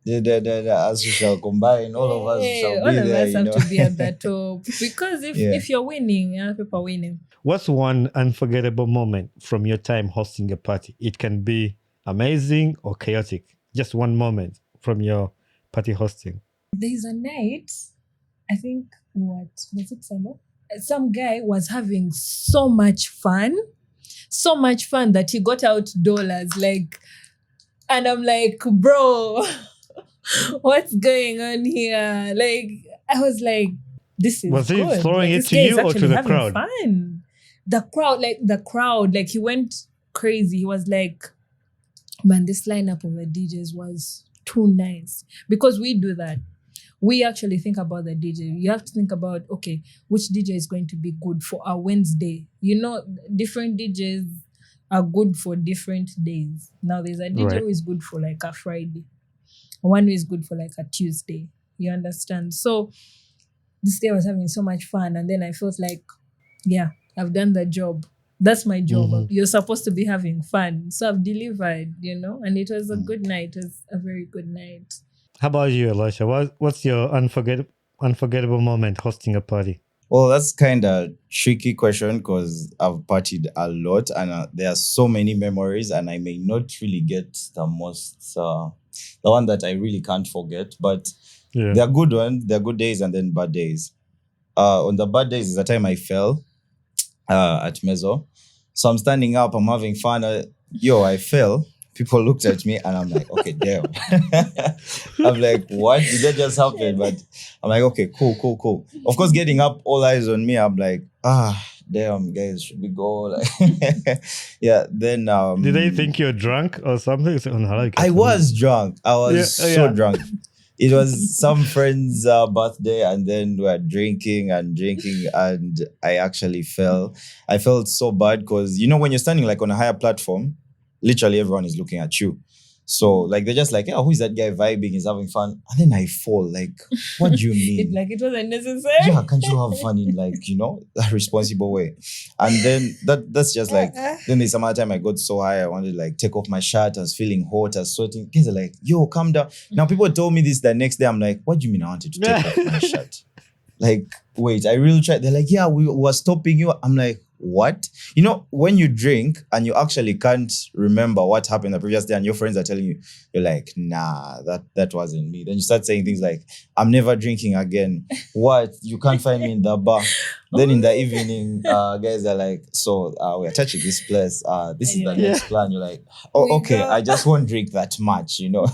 As we shall combine, all of us shall be there. All of us have to be at the top. Because if you're winning, other people are winning. What's one unforgettable moment from your time hosting a party? It can be amazing or chaotic. Just one moment from your party hosting. There's a night, I think, what was it, Salo? Some guy was having so much fun that he got out dollars, and I'm like, bro, what's going on here? I was like, this is was good. Was he throwing it to you or to the crowd? Fun. The crowd, he went crazy. He was like, man, this lineup of the DJs was too nice. Because we do that. We actually think about the DJ. You have to think about, okay, which DJ is going to be good for a Wednesday? Different DJs are good for different days. Now, there's a DJ who is good for like a Friday. One who is good for like a Tuesday. You understand? So, this guy was having so much fun. And then I felt like, yeah, I've done the job. That's my job. You're supposed to be having fun. So I've delivered, and it was a good night. It was a very good night. How about you, Elisha? What's your unforgettable moment hosting a party? Well, that's kind of tricky question because I've partied a lot and there are so many memories and I may not really get the most, the one that I really can't forget. But there are good ones, there are good days and then bad days. On the bad days is the time I fell at Mezzo. So I'm standing up, I'm having fun. I fell. People looked at me and I'm like, okay, damn. I'm like, what? Did that just happen? But I'm like, okay, cool. Of course, getting up, all eyes on me. I'm like, damn guys, should we go? Like, yeah. Then Did they think you're drunk or something? I was drunk. I was so drunk. It was some friend's birthday, and then we were drinking, and I actually fell. I felt so bad because, you know, when you're standing like on a higher platform, literally everyone is looking at you. So like they're just like, yeah, who is that guy vibing? He's having fun. And then I fall. Like, what do you mean? It wasn't necessary. Yeah, can't you have fun in, like, you know, a responsible way? And then that's just like, then there's some other time I got so high, I wanted to like take off my shirt. I was feeling hot, I was sweating. Kids are like, yo, calm down. Now people told me this the next day. I'm like, what do you mean I wanted to take off my shirt? Like, wait, I really tried. They're like, yeah, we were stopping you. I'm like, what? You know, when you drink and you actually can't remember what happened the previous day and your friends are telling you, you're like, nah, that wasn't me. Then you start saying things like, I'm never drinking again. What? You can't find me in the bar. Then in the evening, guys are like, so we're touching this place. This is the next plan. You're like, oh, okay, I just won't drink that much, you know.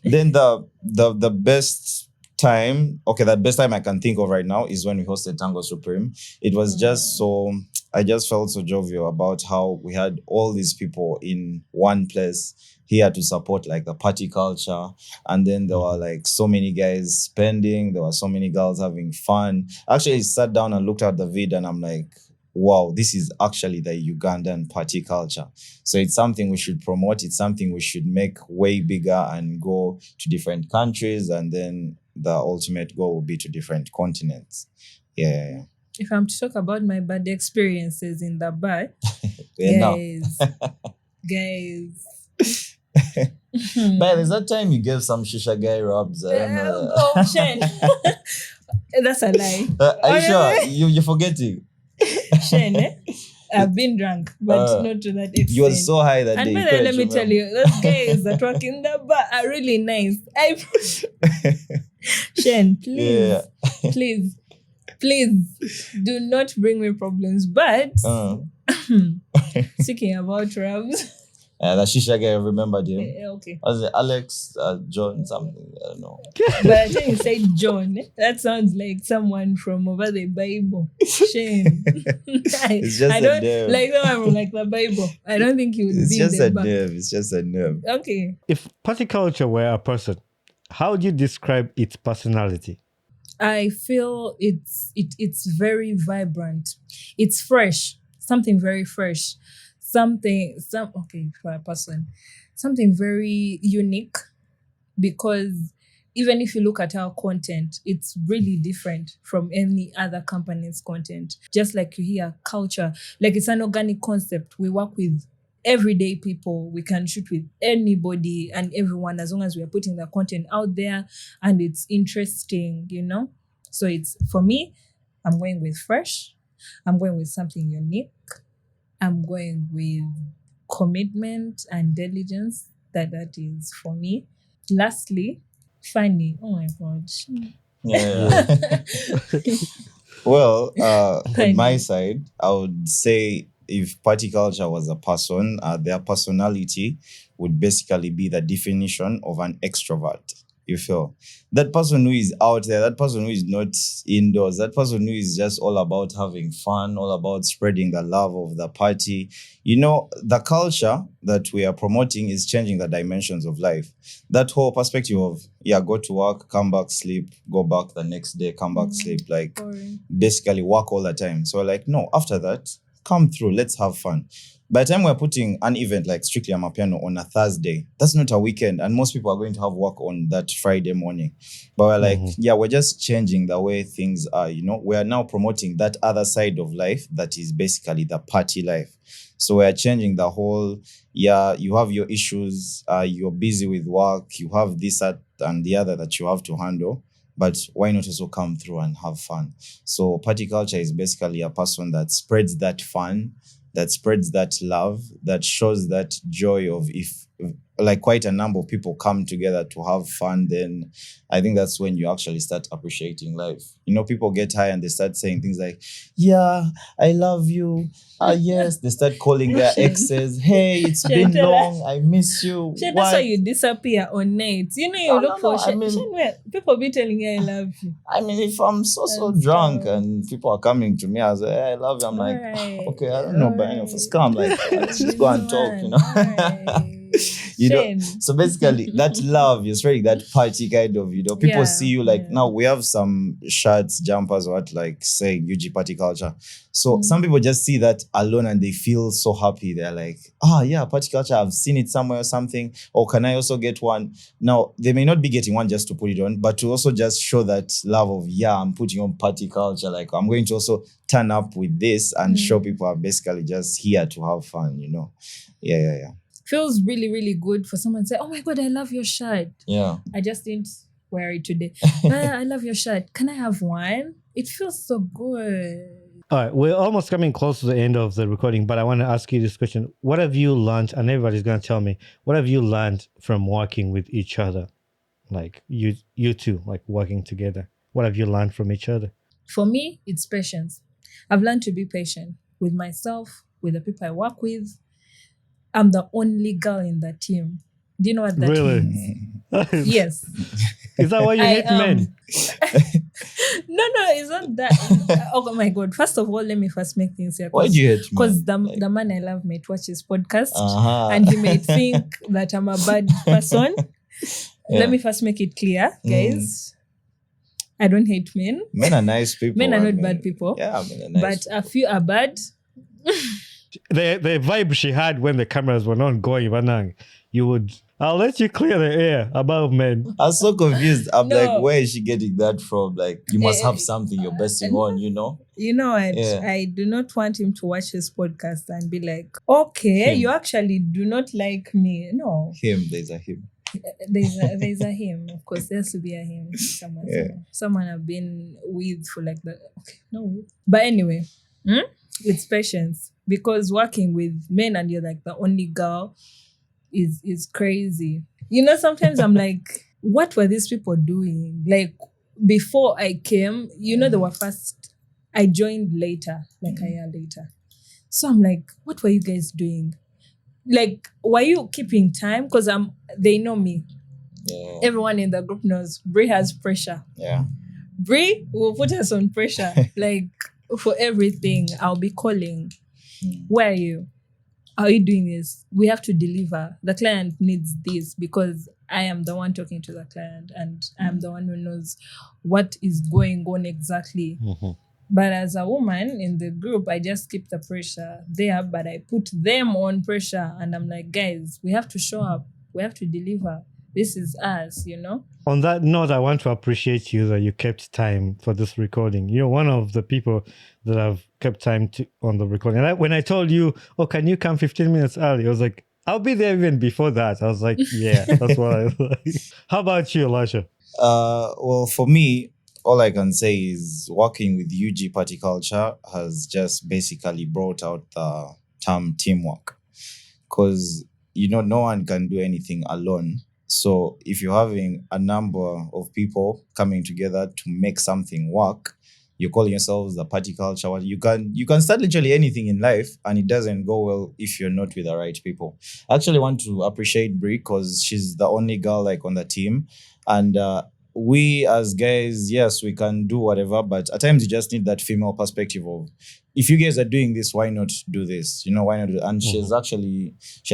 Then the best time, the best time I can think of right now is when we hosted Tango Supreme. It was just so, I just felt so jovial about how we had all these people in one place here to support like the party culture. And then there were like so many guys spending, there were so many girls having fun. Actually, I sat down and looked at the vid and I'm like, wow, this is actually the Ugandan party culture. So it's something we should promote. It's something we should make way bigger and go to different countries. And then the ultimate goal will be to different continents. Yeah. If I'm to talk about my bad experiences in the bar, guys. But there's that time you gave some shisha guy rubs. I don't know. Oh, Shen. That's a lie. Are you sure? You're forgetting. Shen, I've been drunk, but not to that extent. You were so high that and day. And let me tell you, those guys that work in the bar are really nice. Shen, please, do not bring me problems. But speaking about rubs. The shisha guy, I remembered him. Okay. Was it Alex, John, something? I don't know. But when you say John, that sounds like someone from over the Bible. Shane. It's just a nerve. Like someone from like the Bible. I don't think he would be in the back. It's just a nerve. Okay. If party culture were a person, how would you describe its personality? I feel it's very vibrant. It's fresh. Something very fresh. For a person, something very unique, because even if you look at our content, it's really different from any other company's content. Just like you hear culture, like it's an organic concept. We work with everyday people. We can shoot with anybody and everyone as long as we are putting the content out there and it's interesting, you know? So it's, for me, I'm going with fresh. I'm going with something unique. I'm going with commitment and diligence. That is for me. Lastly, funny. Oh my God. Yeah. Well, on my side, I would say if party culture was a person, their personality would basically be the definition of an extrovert. You feel that person who is out there, that person who is not indoors, that person who is just all about having fun, all about spreading the love of the party. You know, the culture that we are promoting is changing the dimensions of life. That whole perspective of, go to work, come back, sleep, go back the next day, come back, sleep, like boring. Basically work all the time. So like, no, after that, come through, let's have fun. By the time we're putting an event like Strictly Amapiano on a Thursday, that's not a weekend. And most people are going to have work on that Friday morning. But we're like, we're just changing the way things are, you know. We are now promoting that other side of life that is basically the party life. So we're changing the whole, you have your issues, you're busy with work, you have this and the other that you have to handle. But why not also come through and have fun? So party culture is basically a person that spreads that fun, that spreads that love, that shows that joy of if like quite a number of people come together to have fun, then I think that's when you actually start appreciating life. You know, people get high and they start saying things like, yeah, I love you. Yes. They start calling their exes. Hey, it's been long. I miss you. Shen, that's why you disappear on nights. You know, you look for Shen. Shen, where people be telling you I love you. I mean, if I'm so drunk and people are coming to me, I say, hey, I love you. I'm like, okay, I don't know, but anyway, first come, like, let's just go and talk, you know. You know, so basically that love is really that party kind of, you know, people see you like, now we have some shirts, jumpers, what like saying UG party culture. So some people just see that alone and they feel so happy. They're like, yeah, party culture, I've seen it somewhere or something. Or can I also get one? Now, they may not be getting one just to put it on, but to also just show that love of, I'm putting on party culture. Like, I'm going to also turn up with this and show people are basically just here to have fun, you know? Yeah. Feels really, really good for someone to say, oh my God, I love your shirt. Yeah. I just didn't wear it today. I love your shirt. Can I have one? It feels so good. All right, we're almost coming close to the end of the recording, but I want to ask you this question. What have you learned, and everybody's going to tell me, what have you learned from working with each other? Like you two, like working together. What have you learned from each other? For me, it's patience. I've learned to be patient with myself, with the people I work with. I'm the only girl in the team. Do you know what that means? Yes. Is that why you hate men? No, it's not that. Oh my God. First of all, let me first make things clear. Why do you hate men? Because the man I love might watch his podcast and he may think that I'm a bad person. Let me first make it clear, guys. I don't hate men. Men are nice people. Men are not bad people. Yeah, men are nice. But a few are bad. The vibe she had when the cameras were not going, Vanang, I'll let you clear the air about men. I'm so confused. I'm like, where is she getting that from? Like, you must have something you're besting on, you know? You know what? Yeah. I do not want him to watch his podcast and be like, okay, you actually do not like me. No. There's a him. There's a him. Of course, there has to be a him. Someone I've been with for like that. Okay, no. But anyway, it's patience. Because working with men and you're like the only girl is crazy. You know, sometimes I'm like, what were these people doing? Like, before I came, you know, they were first, I joined later, like a year later. So I'm like, what were you guys doing? Like, were you keeping time? Because they know me. Yeah. Everyone in the group knows Bri has pressure. Yeah. Bri will put us on pressure. Like, for everything, I'll be calling. Where are you? How are you doing this? We have to deliver. The client needs this because I am the one talking to the client and I'm the one who knows what is going on exactly. Mm-hmm. But as a woman in the group, I just keep the pressure there, but I put them on pressure and I'm like, guys, we have to show up. We have to deliver. This is us, you know? On that note, I want to appreciate you that you kept time for this recording. You're one of the people that have kept time on the recording. And when I told you, can you come 15 minutes early? I was like, I'll be there even before that. I was like, yeah, that's what I like. How about you, Elisha? Well, for me, all I can say is working with UG Party Culture has just basically brought out the term teamwork. Because, you know, no one can do anything alone. So if you're having a number of people coming together to make something work, you're calling yourselves the party culture. You can start literally anything in life and it doesn't go well if you're not with the right people. I actually want to appreciate Bri because she's the only girl like on the team. And we as guys, yes, we can do whatever, but at times you just need that female perspective of, if you guys are doing this, why not do this? You know, why not do it? And she has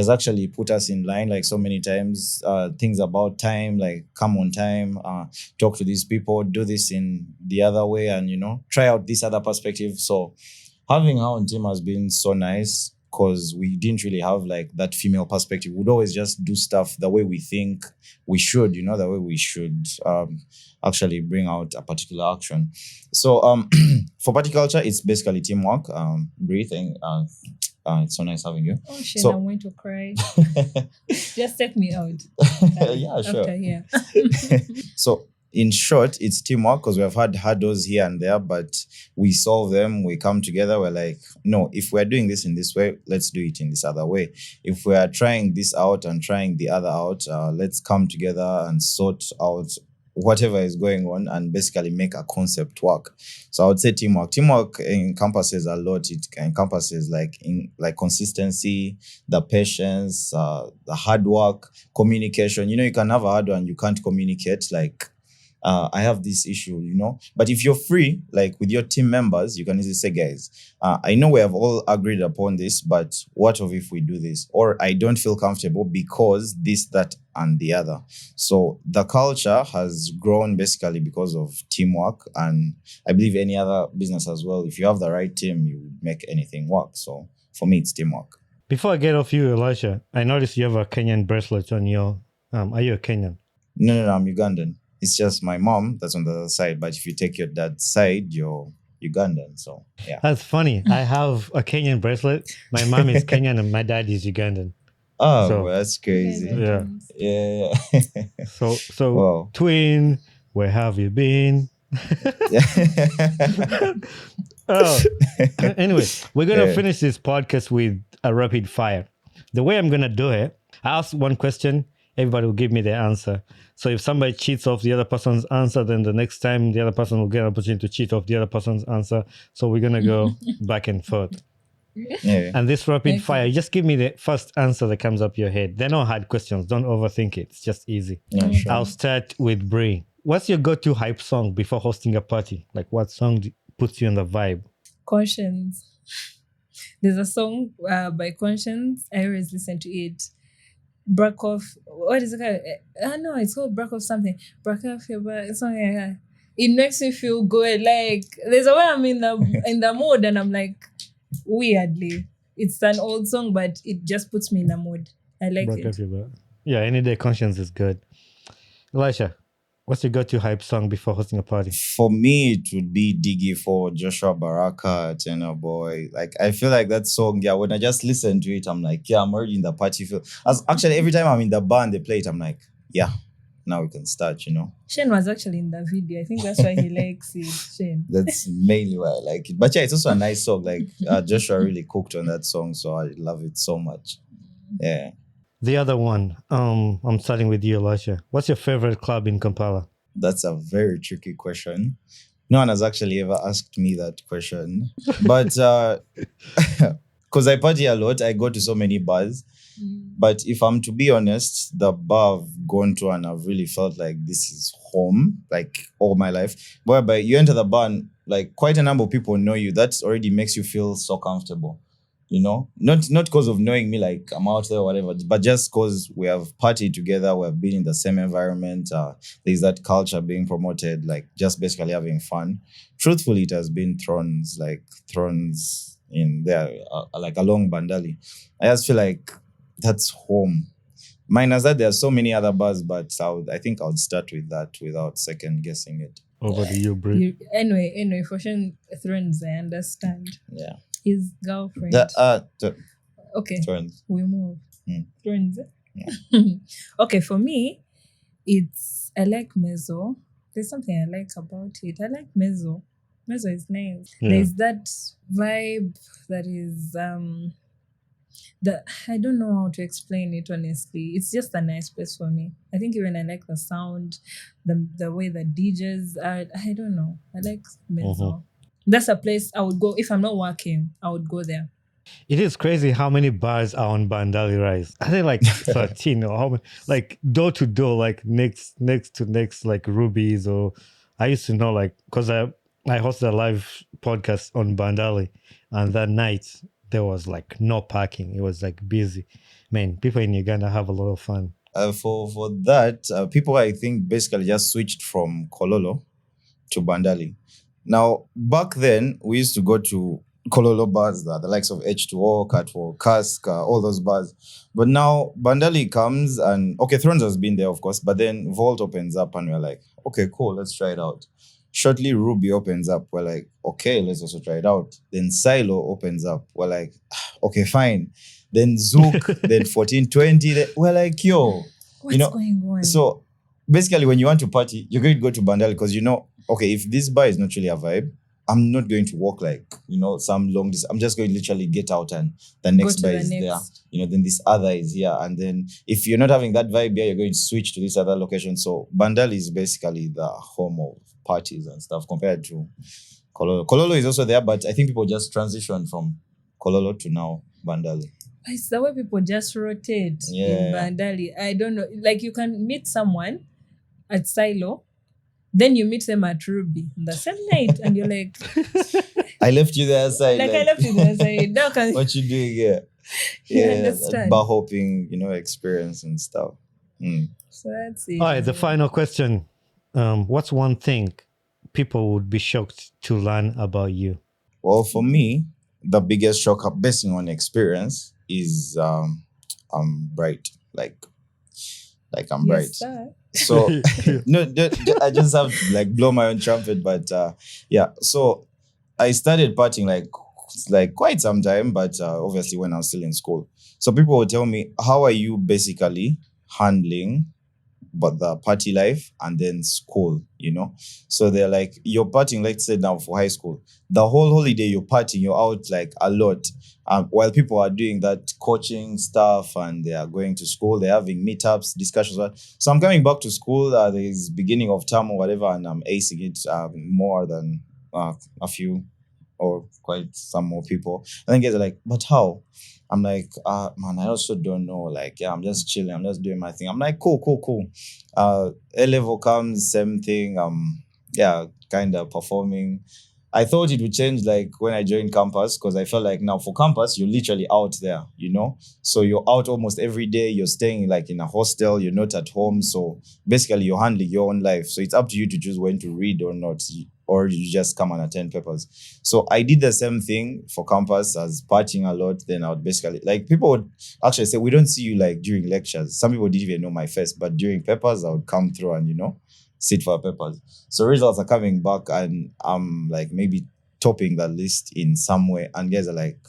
actually put us in line like so many times, things about time, like come on time, talk to these people, do this in the other way and, you know, try out this other perspective. So having her on team has been so nice because we didn't really have like that female perspective. We'd always just do stuff the way we think we should, you know, the way we should actually bring out a particular action. So for party culture, it's basically teamwork. Breathing. It's so nice having you. Oh shit, I'm going to cry. Just take me out. Yeah, sure. After, yeah. So in short, it's teamwork because we have had hurdles here and there, but we solve them. We come together. We're like, no, if we're doing this in this way, let's do it in this other way. If we are trying this out and trying the other out, let's come together and sort out whatever is going on and basically make a concept work. So I would say teamwork. Teamwork encompasses a lot. It encompasses like consistency, the patience, the hard work, communication. You can have a hard one, you can't communicate. Like, I have this issue, but if you're free, like with your team members, you can easily say, guys, I know we have all agreed upon this, but what if we do this? Or I don't feel comfortable because this, that, and the other. So the culture has grown basically because of teamwork. And I believe any other business as well, if you have the right team, you make anything work. So for me, it's teamwork. Before I get off you, Elisha, I noticed you have a Kenyan bracelet on your... are you a Kenyan? No, I'm Ugandan. It's just my mom that's on the other side. But if you take your dad's side, you're Ugandan. So, yeah. That's funny. I have a Kenyan bracelet. My mom is Kenyan and my dad is Ugandan. Oh, well, that's crazy. Yeah. So wow. Twin, where have you been? Anyway, we're going to finish this podcast with a rapid fire. The way I'm going to do it, I ask one question, everybody will give me their answer. So if somebody cheats off the other person's answer, then the next time the other person will get an opportunity to cheat off the other person's answer. So we're going to go back and forth. Yeah. And this rapid fire, just give me the first answer that comes up your head. They're not hard questions. Don't overthink it. It's just easy. Yeah, sure. I'll start with Brie. What's your go-to hype song before hosting a party? Like what song puts you in the vibe? Conscience. There's a song by Conscience. I always listen to it. Brakoff. What is it called? No, it's called Brakoff something. Brakoff, something like that. It makes me feel good. Like there's a way I'm in the mood, and I'm like, weirdly, it's an old song, but it just puts me in the mood. I like it. Yeah, any day Conscience is good. Elisha, what's your go-to hype song before hosting a party? For me, it would be Diggy for Joshua Baraka, Tenor Boy. Like, I feel like that song, when I just listen to it, I'm like, I'm already in the party feel. Actually, every time I'm in the band, they play it, I'm like, now we can start, Shen was actually in the video. I think that's why he likes it, Shen. That's mainly why I like it. But it's also a nice song. Like, Joshua really cooked on that song, so I love it so much. Yeah. The other one, I'm starting with you, Elisha. What's your favorite club in Kampala? That's a very tricky question. No one has actually ever asked me that question. But because I party a lot, I go to so many bars. But if I'm to be honest, the bar I've gone to and I've really felt like this is home, like all my life. Whereby you enter the bar and like quite a number of people know you. That already makes you feel so comfortable. Not because of knowing me, like I'm out there or whatever, but just because we have partied together, we have been in the same environment. There's that culture being promoted, like just basically having fun. Truthfully, it has been Thrones in there, like along Bandali. I just feel like that's home. Minus that, there are so many other bars, but I think I would start with that without second guessing it. Over to you, Brie. Anyway, for Shen, Thrones, I understand. Yeah. His girlfriend. Okay. Thrones. We move. Thrones. Yeah. Okay, for me, I like mezzo. There's something I like about it. I like mezzo. Mezzo is nice. Yeah. There's that vibe that is I don't know how to explain it honestly. It's just a nice place for me. I think even I like the sound, the way the DJs are. I don't know. I like mezzo. That's a place I would go if I'm not working. I would go there. It is crazy how many bars are on Bandali Rise. I think like 13 or how many, like door to door, like next to next, like Rubies. Or I used to know, like, because I hosted a live podcast on Bandali, and that night there was like no parking. It was like busy. Man, people in Uganda have a lot of fun. For that, people I think basically just switched from Kololo to Bandali. Now, back then, we used to go to Kololo bars, the likes of H2O, Catwalk, Cask, all those bars. But now, Bandali comes and, okay, Thrones has been there, of course, but then Vault opens up and we're like, okay, cool, let's try it out. Shortly, Ruby opens up. We're like, okay, let's also try it out. Then Silo opens up. We're like, okay, fine. Then Zook, then 1420. We're like, yo. What's going on? So, basically when you want to party, you're going to go to Bandali because okay, if this bar is not really a vibe, I'm not going to walk like, some long distance. I'm just going to literally get out and the next bar is there. Then this other is here. And then if you're not having that vibe here, you're going to switch to this other location. So Bandali is basically the home of parties and stuff compared to Kololo. Kololo is also there, but I think people just transition from Kololo to now Bandali. It's the way people just rotate in Bandali. I don't know. Like you can meet someone at Silo, then you meet them at Ruby the same night, and you're like, I left you there aside. I left you there aside. Now what you doing here? You understand? Bar hopping, experience and stuff. So that's it. All right, the final question. What's one thing people would be shocked to learn about you? Well, for me, the biggest shock based on experience is I'm bright. Like I'm bright. Sir. So no, I just have to blow my own trumpet, but so I started partying like quite some time, but obviously when I was still in school. So people would tell me, how are you basically handling but the party life and then school, So they're like, you're partying, let's say now for high school, the whole holiday you're partying, you're out like a lot. While people are doing that coaching stuff and they are going to school, they're having meetups, discussions. So I'm coming back to school, there's beginning of term or whatever, and I'm acing it more than a few or quite some more people. And then guys are like, but how? I'm like, man, I also don't know. Like, I'm just chilling. I'm just doing my thing. I'm like, cool. A-level comes, same thing. Kind of performing. I thought it would change like when I joined campus because I felt like now for campus, you're literally out there, So you're out almost every day. You're staying like in a hostel. You're not at home. So basically you're handling your own life. So it's up to you to choose when to read or not, or you just come and attend papers. So I did the same thing for campus as partying a lot. Then I would basically, like people would actually say, we don't see you like during lectures. Some people didn't even know my face, but during papers, I would come through and, sit for papers. So results are coming back and I'm like maybe topping the list in some way. And guys are like,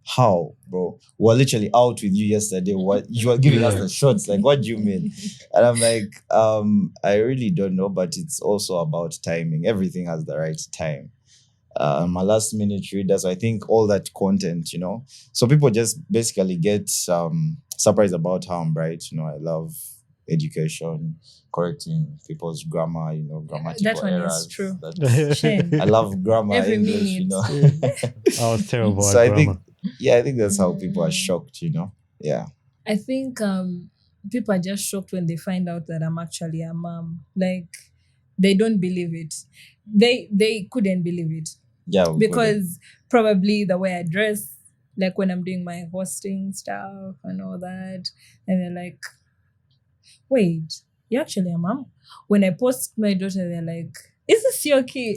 how, bro? We're literally out with you yesterday. What you are giving us the shots? Like, what do you mean? And I'm like, I really don't know, but it's also about timing. Everything has the right time. My last minute readers, I think all that content, So people just basically get surprised about how I'm bright. I love education, correcting people's grammar, grammatical that one errors. is true. I love grammar, every English, minute. I was terrible So at I grammar. think that's how people are shocked, Yeah. I think people are just shocked when they find out that I'm actually a mom. Like, they don't believe it. They couldn't believe it. Yeah. Because probably the way I dress, like when I'm doing my hosting stuff and all that, and they're like, wait, you're actually a mom? When I post my daughter, they're like, is this your kid?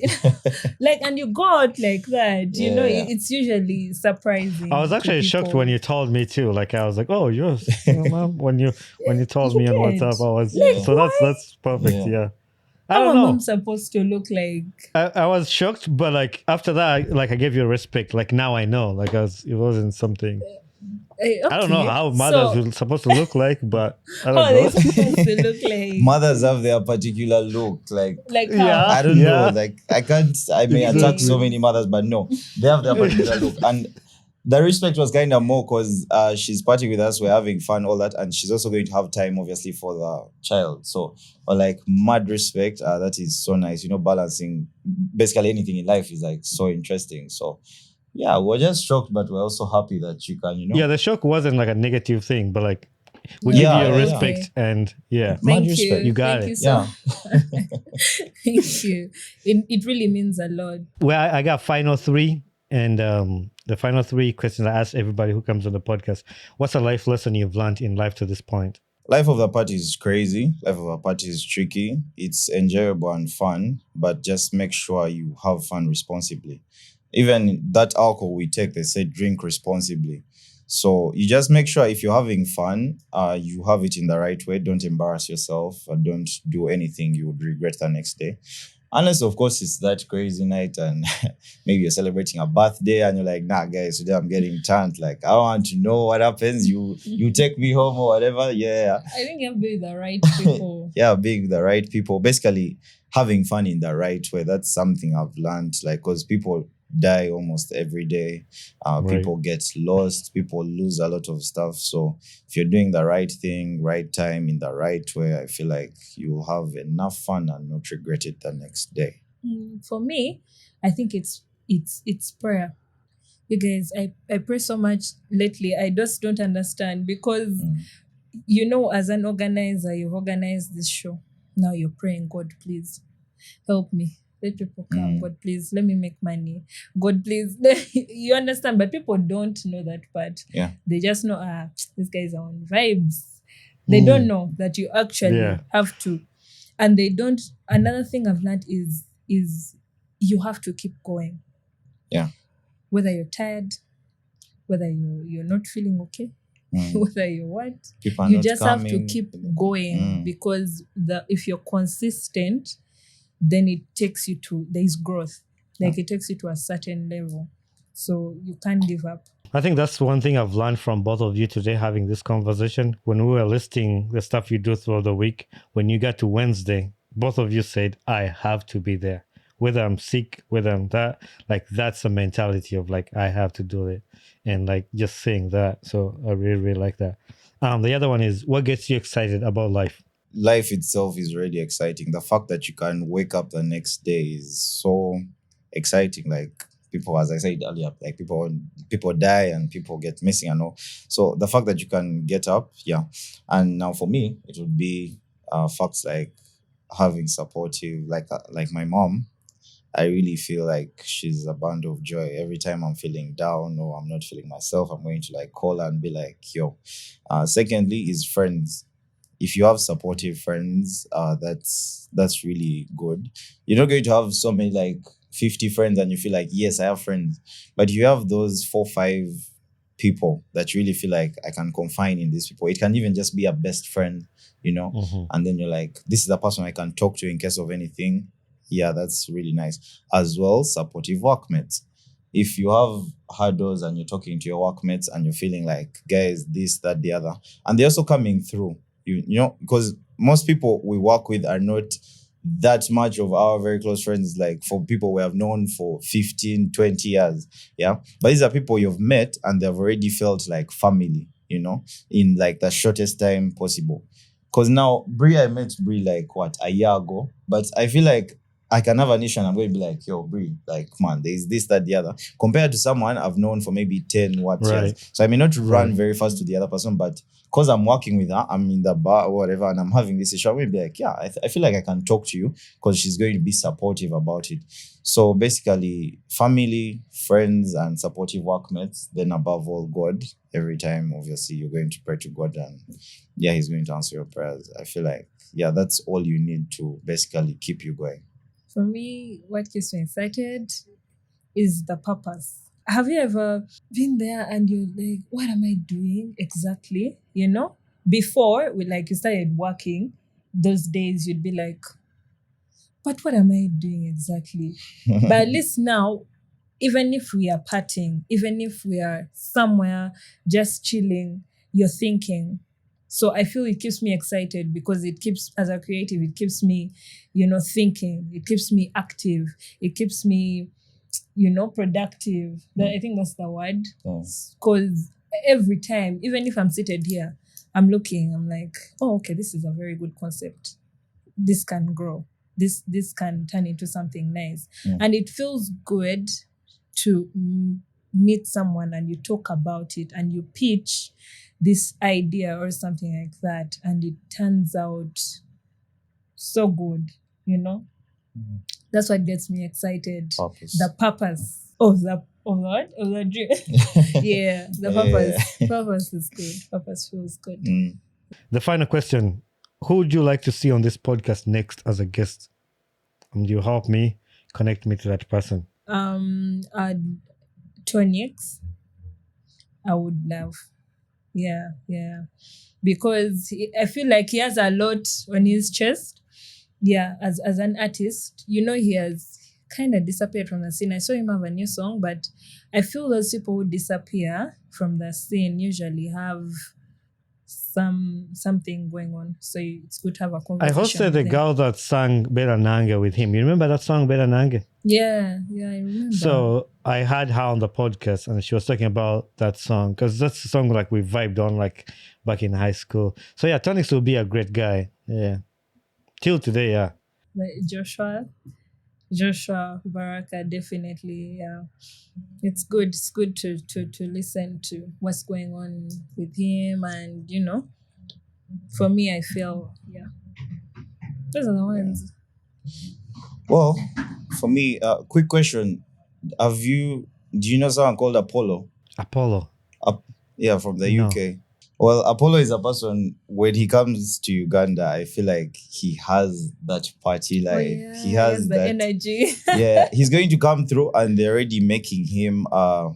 And you go out like that, it's usually surprising. I was actually shocked when you told me too. Like I was like, "Oh, you're a mom." When you told me on WhatsApp, I was so that's perfect. Yeah. I don't know. How mom's supposed to look like? I was shocked, but like after that, I gave you respect. Like now I know. Like it wasn't something. Okay. I don't know how mothers are supposed to look like, but I don't know. They're supposed to look like? Mothers have their particular look. Like how? I don't know. Like I may attack so many mothers, but no, they have their particular look. And the respect was kind of more because she's partying with us, we're having fun, all that, and she's also going to have time, obviously, for the child. So, mad respect. That is so nice. Balancing basically anything in life is like so interesting. So. Yeah, we're just shocked, but we're also happy that you can, Yeah, the shock wasn't like a negative thing, but like we give you respect and Thank respect. You got Thank it. You Thank you. It really means a lot. Well, I got final three, and the final three questions I ask everybody who comes on the podcast. What's a life lesson you've learned in life to this point? Life of the party is crazy. Life of a party is tricky. It's enjoyable and fun, but just make sure you have fun responsibly. Even that alcohol we take, they say drink responsibly. So you just make sure if you're having fun, you have it in the right way. Don't embarrass yourself. Don't do anything you would regret the next day. Unless, of course, it's that crazy night and maybe you're celebrating a birthday and you're like, nah, guys, today I'm getting turned. Like, I want to know what happens. You take me home or whatever. Yeah. I think you have to be the right people. Yeah, being the right people. Basically, having fun in the right way. That's something I've learned. Like, because people die almost every day. People get lost. People lose a lot of stuff. So if you're doing the right thing, right time, in the right way, I feel like you'll have enough fun and not regret it the next day. For me, I think it's prayer. You guys, I pray so much lately. I just don't understand because as an organizer, you've organized this show. Now you're praying, God, please help me. Let people come. God, please, let me make money. God, please. You understand? But people don't know that part. Yeah. They just know, these guys are on vibes. They don't know that you actually have to. And they don't. Another thing I've learned is you have to keep going. Yeah. Whether you're tired, whether you're not feeling okay, whether you're what, you just have to keep going because if you're consistent, then it takes you to, there is growth. Like it takes you to a certain level. So you can't give up. I think that's one thing I've learned from both of you today having this conversation. When we were listing the stuff you do throughout the week, when you got to Wednesday, both of you said, I have to be there. Whether I'm sick, whether I'm that, like that's a mentality of like, I have to do it. And like just saying that. So I really, really like that. The other one is, what gets you excited about life? Life itself is really exciting. The fact that you can wake up the next day is so exciting. Like people, as I said earlier, like people die and people get missing and all. So the fact that you can get up, yeah. And now for me, it would be facts like having supportive, like my mom. I really feel like she's a band of joy. Every time I'm feeling down or I'm not feeling myself, I'm going to like call her and be like, yo. Secondly is friends. If you have supportive friends, that's really good. You're not going to have so many like 50 friends and you feel like, yes, I have friends. But you have those 4-5 people that you really feel like I can confine in these people. It can even just be a best friend, and then you're like, this is a person I can talk to in case of anything. Yeah, that's really nice. As well, supportive workmates. If you have hurdles and you're talking to your workmates and you're feeling like, guys, this, that, the other, and they're also coming through, because most people we work with are not that much of our very close friends, like for people we have known for 15, 20 years. Yeah. But these are people you've met and they've already felt like family, in like the shortest time possible. Because now, I met Brie like, a year ago? But I feel like I can have an issue and I'm going to be like, yo, Brie, like, man, there's this, that, the other. Compared to someone I've known for maybe 10 years. So I may not run very fast to the other person, but because I'm working with her, I'm in the bar or whatever, and I'm having this issue, I'm going to be like, yeah, I feel like I can talk to you because she's going to be supportive about it. So basically, family, friends, and supportive workmates, then above all, God. Every time, obviously, you're going to pray to God and yeah, he's going to answer your prayers. I feel like, yeah, that's all you need to basically keep you going. For me, what keeps me excited is the purpose. Have you ever been there and you're like, what am I doing exactly? Before, you started working, those days you'd be like, but what am I doing exactly? But at least now, even if we are partying, even if we are somewhere just chilling, you're thinking. So I feel it keeps me excited because it keeps, as a creative, it keeps me, thinking. It keeps me active. It keeps me, productive. I think that's the word. Because every time, even if I'm seated here, I'm looking, I'm like, oh, okay, this is a very good concept. This can grow. This can turn into something nice. And it feels good to meet someone and you talk about it and you pitch this idea or something like that and it turns out so good, That's what gets me excited. Purpose. The purpose of the dream. Yeah, the purpose. Purpose is good. Purpose feels good. The final question: who would you like to see on this podcast next as a guest? And you help me connect me to that person. Tonyx, I would love. Yeah. Because I feel like he has a lot on his chest yeah, as an artist, he has kind of disappeared from the scene. I saw him have a new song, but I feel those people who disappear from the scene usually have something going on. So it's good to have a I conversation. hosted the girl that sang Bela Nange with him. You remember that song, Bela Nange? Yeah, I remember. So I had her on the podcast and she was talking about that song because that's the song like we vibed on like back in high school. So yeah, Tonix will be a great guy. Yeah. Till today, yeah. But Joshua Baraka, definitely. Yeah, it's good. It's good to listen to what's going on with him, and for me, I feel those are the ones. Well, for me, quick question: do you know someone called Apollo? Apollo. Yeah, from the No. UK. Well, Apollo is a person, when he comes to Uganda, I feel like he has that party life. He has the that energy. Yeah, he's going to come through and they're already making him a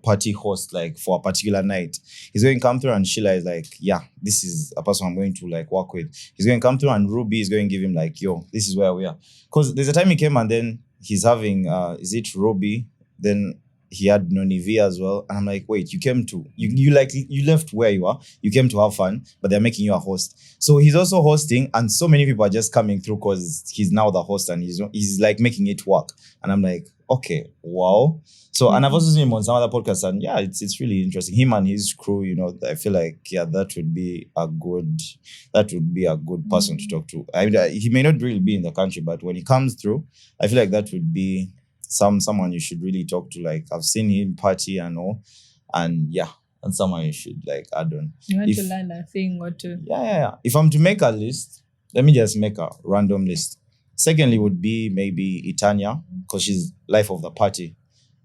party host like for a particular night. He's going to come through and Sheila is like, yeah, this is a person I'm going to like work with. He's going to come through and Ruby is going to give him like, yo, this is where we are. Because there's a time he came and then he's having, is it Ruby? Then he had Nonivi as well. And I'm like, wait, you came to, you left where you are. You came to have fun, but they're making you a host. So he's also hosting and so many people are just coming through because he's now the host and he's like making it work. And I'm like, okay, wow. So, and I've also seen him on some other podcasts and yeah, it's really interesting. Him and his crew, I feel like, yeah, that would be a good person to talk to. I mean, he may not really be in the country, but when he comes through, I feel like that would be someone you should really talk to. Like I've seen him party and all, and yeah, and someone you should like add on. You want to learn a thing or two. Yeah. If I'm to make a list, let me just make a random list. Secondly would be maybe Itanya, because she's life of the party.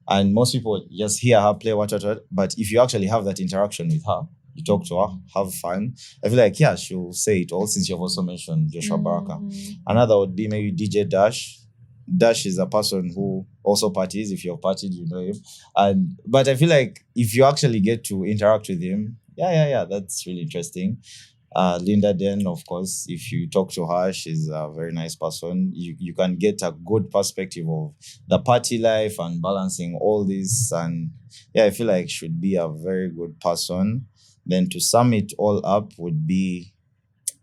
And most people just hear her play what. But if you actually have that interaction with her, you talk to her, have fun, I feel like, yeah, she'll say it all, since you've also mentioned Joshua Baraka. Another would be maybe DJ Dash. Dash is a person who also parties. If you've partied, you know him. But I feel like if you actually get to interact with him, yeah, that's really interesting. Linda Den, of course, if you talk to her, she's a very nice person. You can get a good perspective of the party life and balancing all this. And yeah, I feel like should be a very good person. Then to sum it all up would be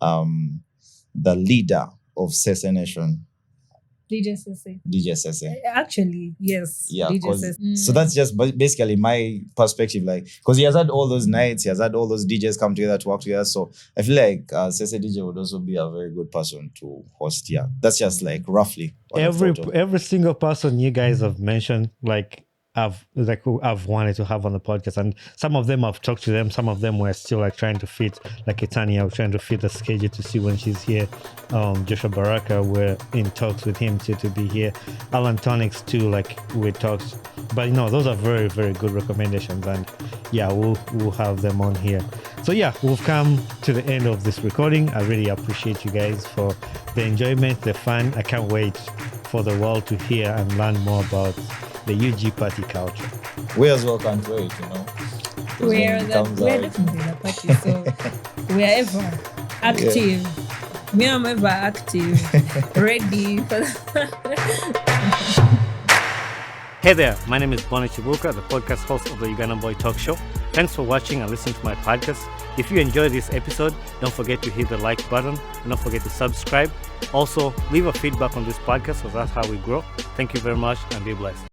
the leader of Sese Nation. DJ Sese. Actually, yes. Yeah, DJ Sese. So that's just basically my perspective, like, because he has had all those nights, he has had all those DJs come together to work together. So I feel like Sese DJ would also be a very good person to host. Yeah, that's just like roughly what every single person you guys have mentioned, like I've wanted to have on the podcast, and some of them I've talked to them, some of them were still like trying to fit, like Etania, we're trying to fit the schedule to see when she's here. Joshua Baraka, we're in talks with him to be here. Alan Tonix too, like we talked, but those are very, very good recommendations, and yeah, we'll have them on here. So yeah, we've come to the end of this recording. I really appreciate you guys for the enjoyment, the fun. I can't wait for the world to hear and learn more about the UG party culture. We as well can't wait, We're definitely the party, so we're ever active. Yeah. Me, I'm ever active, ready for Hey there, my name is Bonnie Chibuka, the podcast host of the Ugandan Boy Talk Show. Thanks for watching and listening to my podcast. If you enjoyed this episode, don't forget to hit the like button and don't forget to subscribe. Also, leave a feedback on this podcast, because that's how we grow. Thank you very much and be blessed.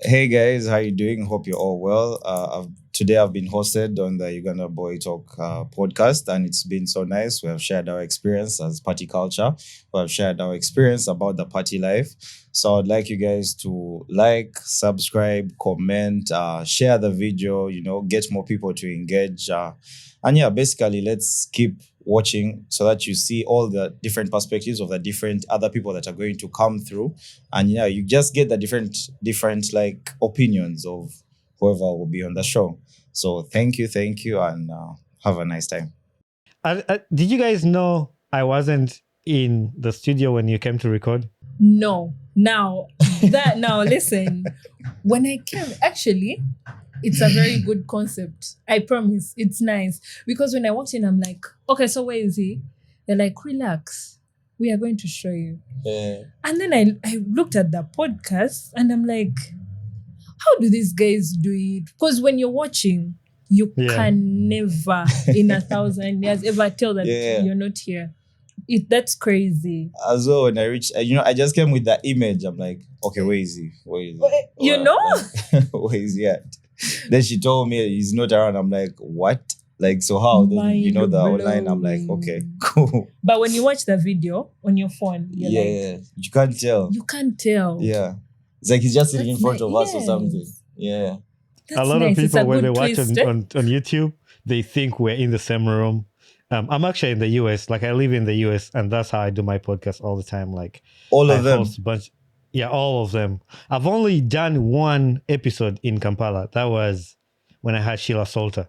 Hey guys, how you doing? Hope you're all well. Today I've been hosted on the Ugandan Boy Talk podcast, and it's been so nice. We have shared our experience as party culture. We have shared our experience about the party life. So I'd like you guys to like, subscribe, comment, share the video, get more people to engage. And yeah, basically let's keep watching so that you see all the different perspectives of the different other people that are going to come through. And yeah, you just get the different like opinions of whoever will be on the show. So thank you, and have a nice time. Did you guys know I wasn't in the studio when you came to record? No. Now listen. When I came, actually, it's a very good concept. I promise. It's nice. Because when I walked in, I'm like, okay, so where is he? They're like, relax. we are going to show you. Yeah. And then I looked at the podcast and I'm like, how do these guys do it? Because when you're watching, you can never in 1,000 years ever tell that you're not here. That's crazy. As well, when I reached, I just came with that image. I'm like, okay, where is he? Where is he? You know? Where is he at? Then she told me he's not around. I'm like, what? Like, so how? Then, the online. I'm like, okay, cool. But when you watch the video on your phone, you're like, you can't tell. You can't tell. Yeah. It's like he's just sitting in front of us or something. Yeah. That's a lot of people, when they watch on YouTube, they think we're in the same room. I'm actually in the US. Like, I live in the US, and that's how I do my podcast all the time. Like, all of them. All of them. I've only done one episode in Kampala. That was when I had Sheila Salter.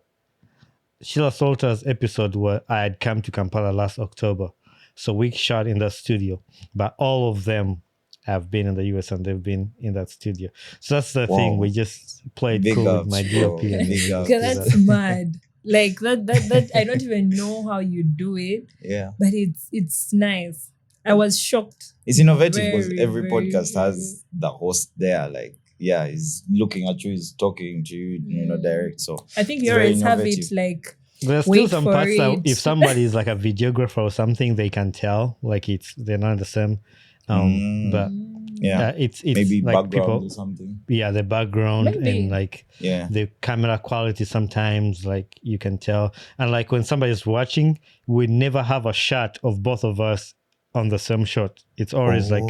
Sheila Salter's episode where I had come to Kampala last October. So we shot in that studio. But all of them have been in the US and they've been in that studio. So that's the thing. We just played cool with my DOP. That's mad. Like that I don't even know how you do it. Yeah. But it's nice. I was shocked. It's innovative because every podcast has the host there. Like, he's looking at you, he's talking to you, direct. So I think you always have it like. There's still some parts that if somebody is like a videographer or something, they can tell like they're not the same. But it's maybe like background people, or something. Yeah, the background and like the camera quality sometimes like you can tell. And like when somebody's watching, we never have a shot of both of us on the same shot. It's always a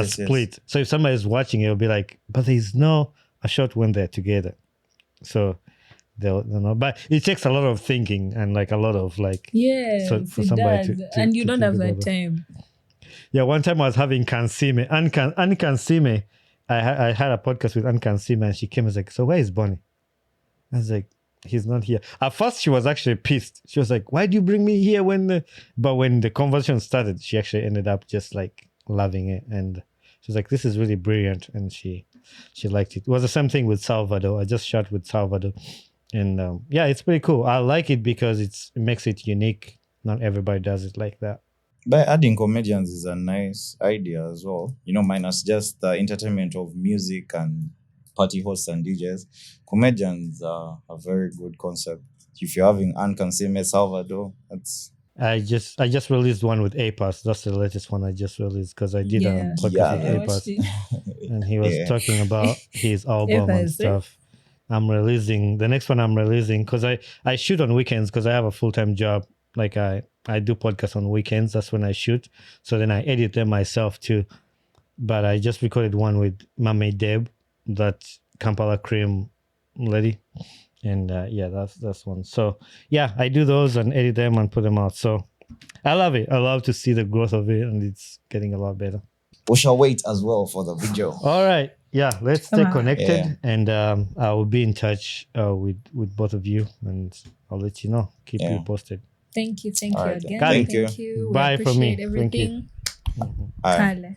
split. Yes. So if somebody's watching, it'll be like, but there's no a shot when they're together. So they'll know. But it takes a lot of thinking and like a lot of like for somebody to and you don't have that time. Yeah, one time I was having Kansime. Kansime, I had a podcast with Kansime and she came and was like, so where is Bonnie? I was like, he's not here. At first, she was actually pissed. She was like, why do you bring me here but when the conversation started, she actually ended up just like loving it. And she was like, this is really brilliant. And she liked it. It was the same thing with Salvador. I just shot with Salvador. And it's pretty cool. I like it because it makes it unique. Not everybody does it like that. But adding comedians is a nice idea as well. Minus just the entertainment of music and party hosts and DJs. Comedians are a very good concept. If you're having Kansime, Salvador, that's... I just released one with A-Pass. That's the latest one I just released because I did a podcast with A-Pass. And he was talking about his album and stuff. The next one I'm releasing because I shoot on weekends because I have a full-time job. Like I do podcasts on weekends. That's when I shoot. So then I edit them myself too. But I just recorded one with Mame Deb, that Kampala cream lady. And that's one. So I do those and edit them and put them out. So I love it. I love to see the growth of it and it's getting a lot better. We shall wait as well for the video. All right. Yeah, let's stay connected and I will be in touch with both of you and I'll let you know. Keep you posted. Thank you again. Thank you. We Bye from me. appreciate everything. Thank you.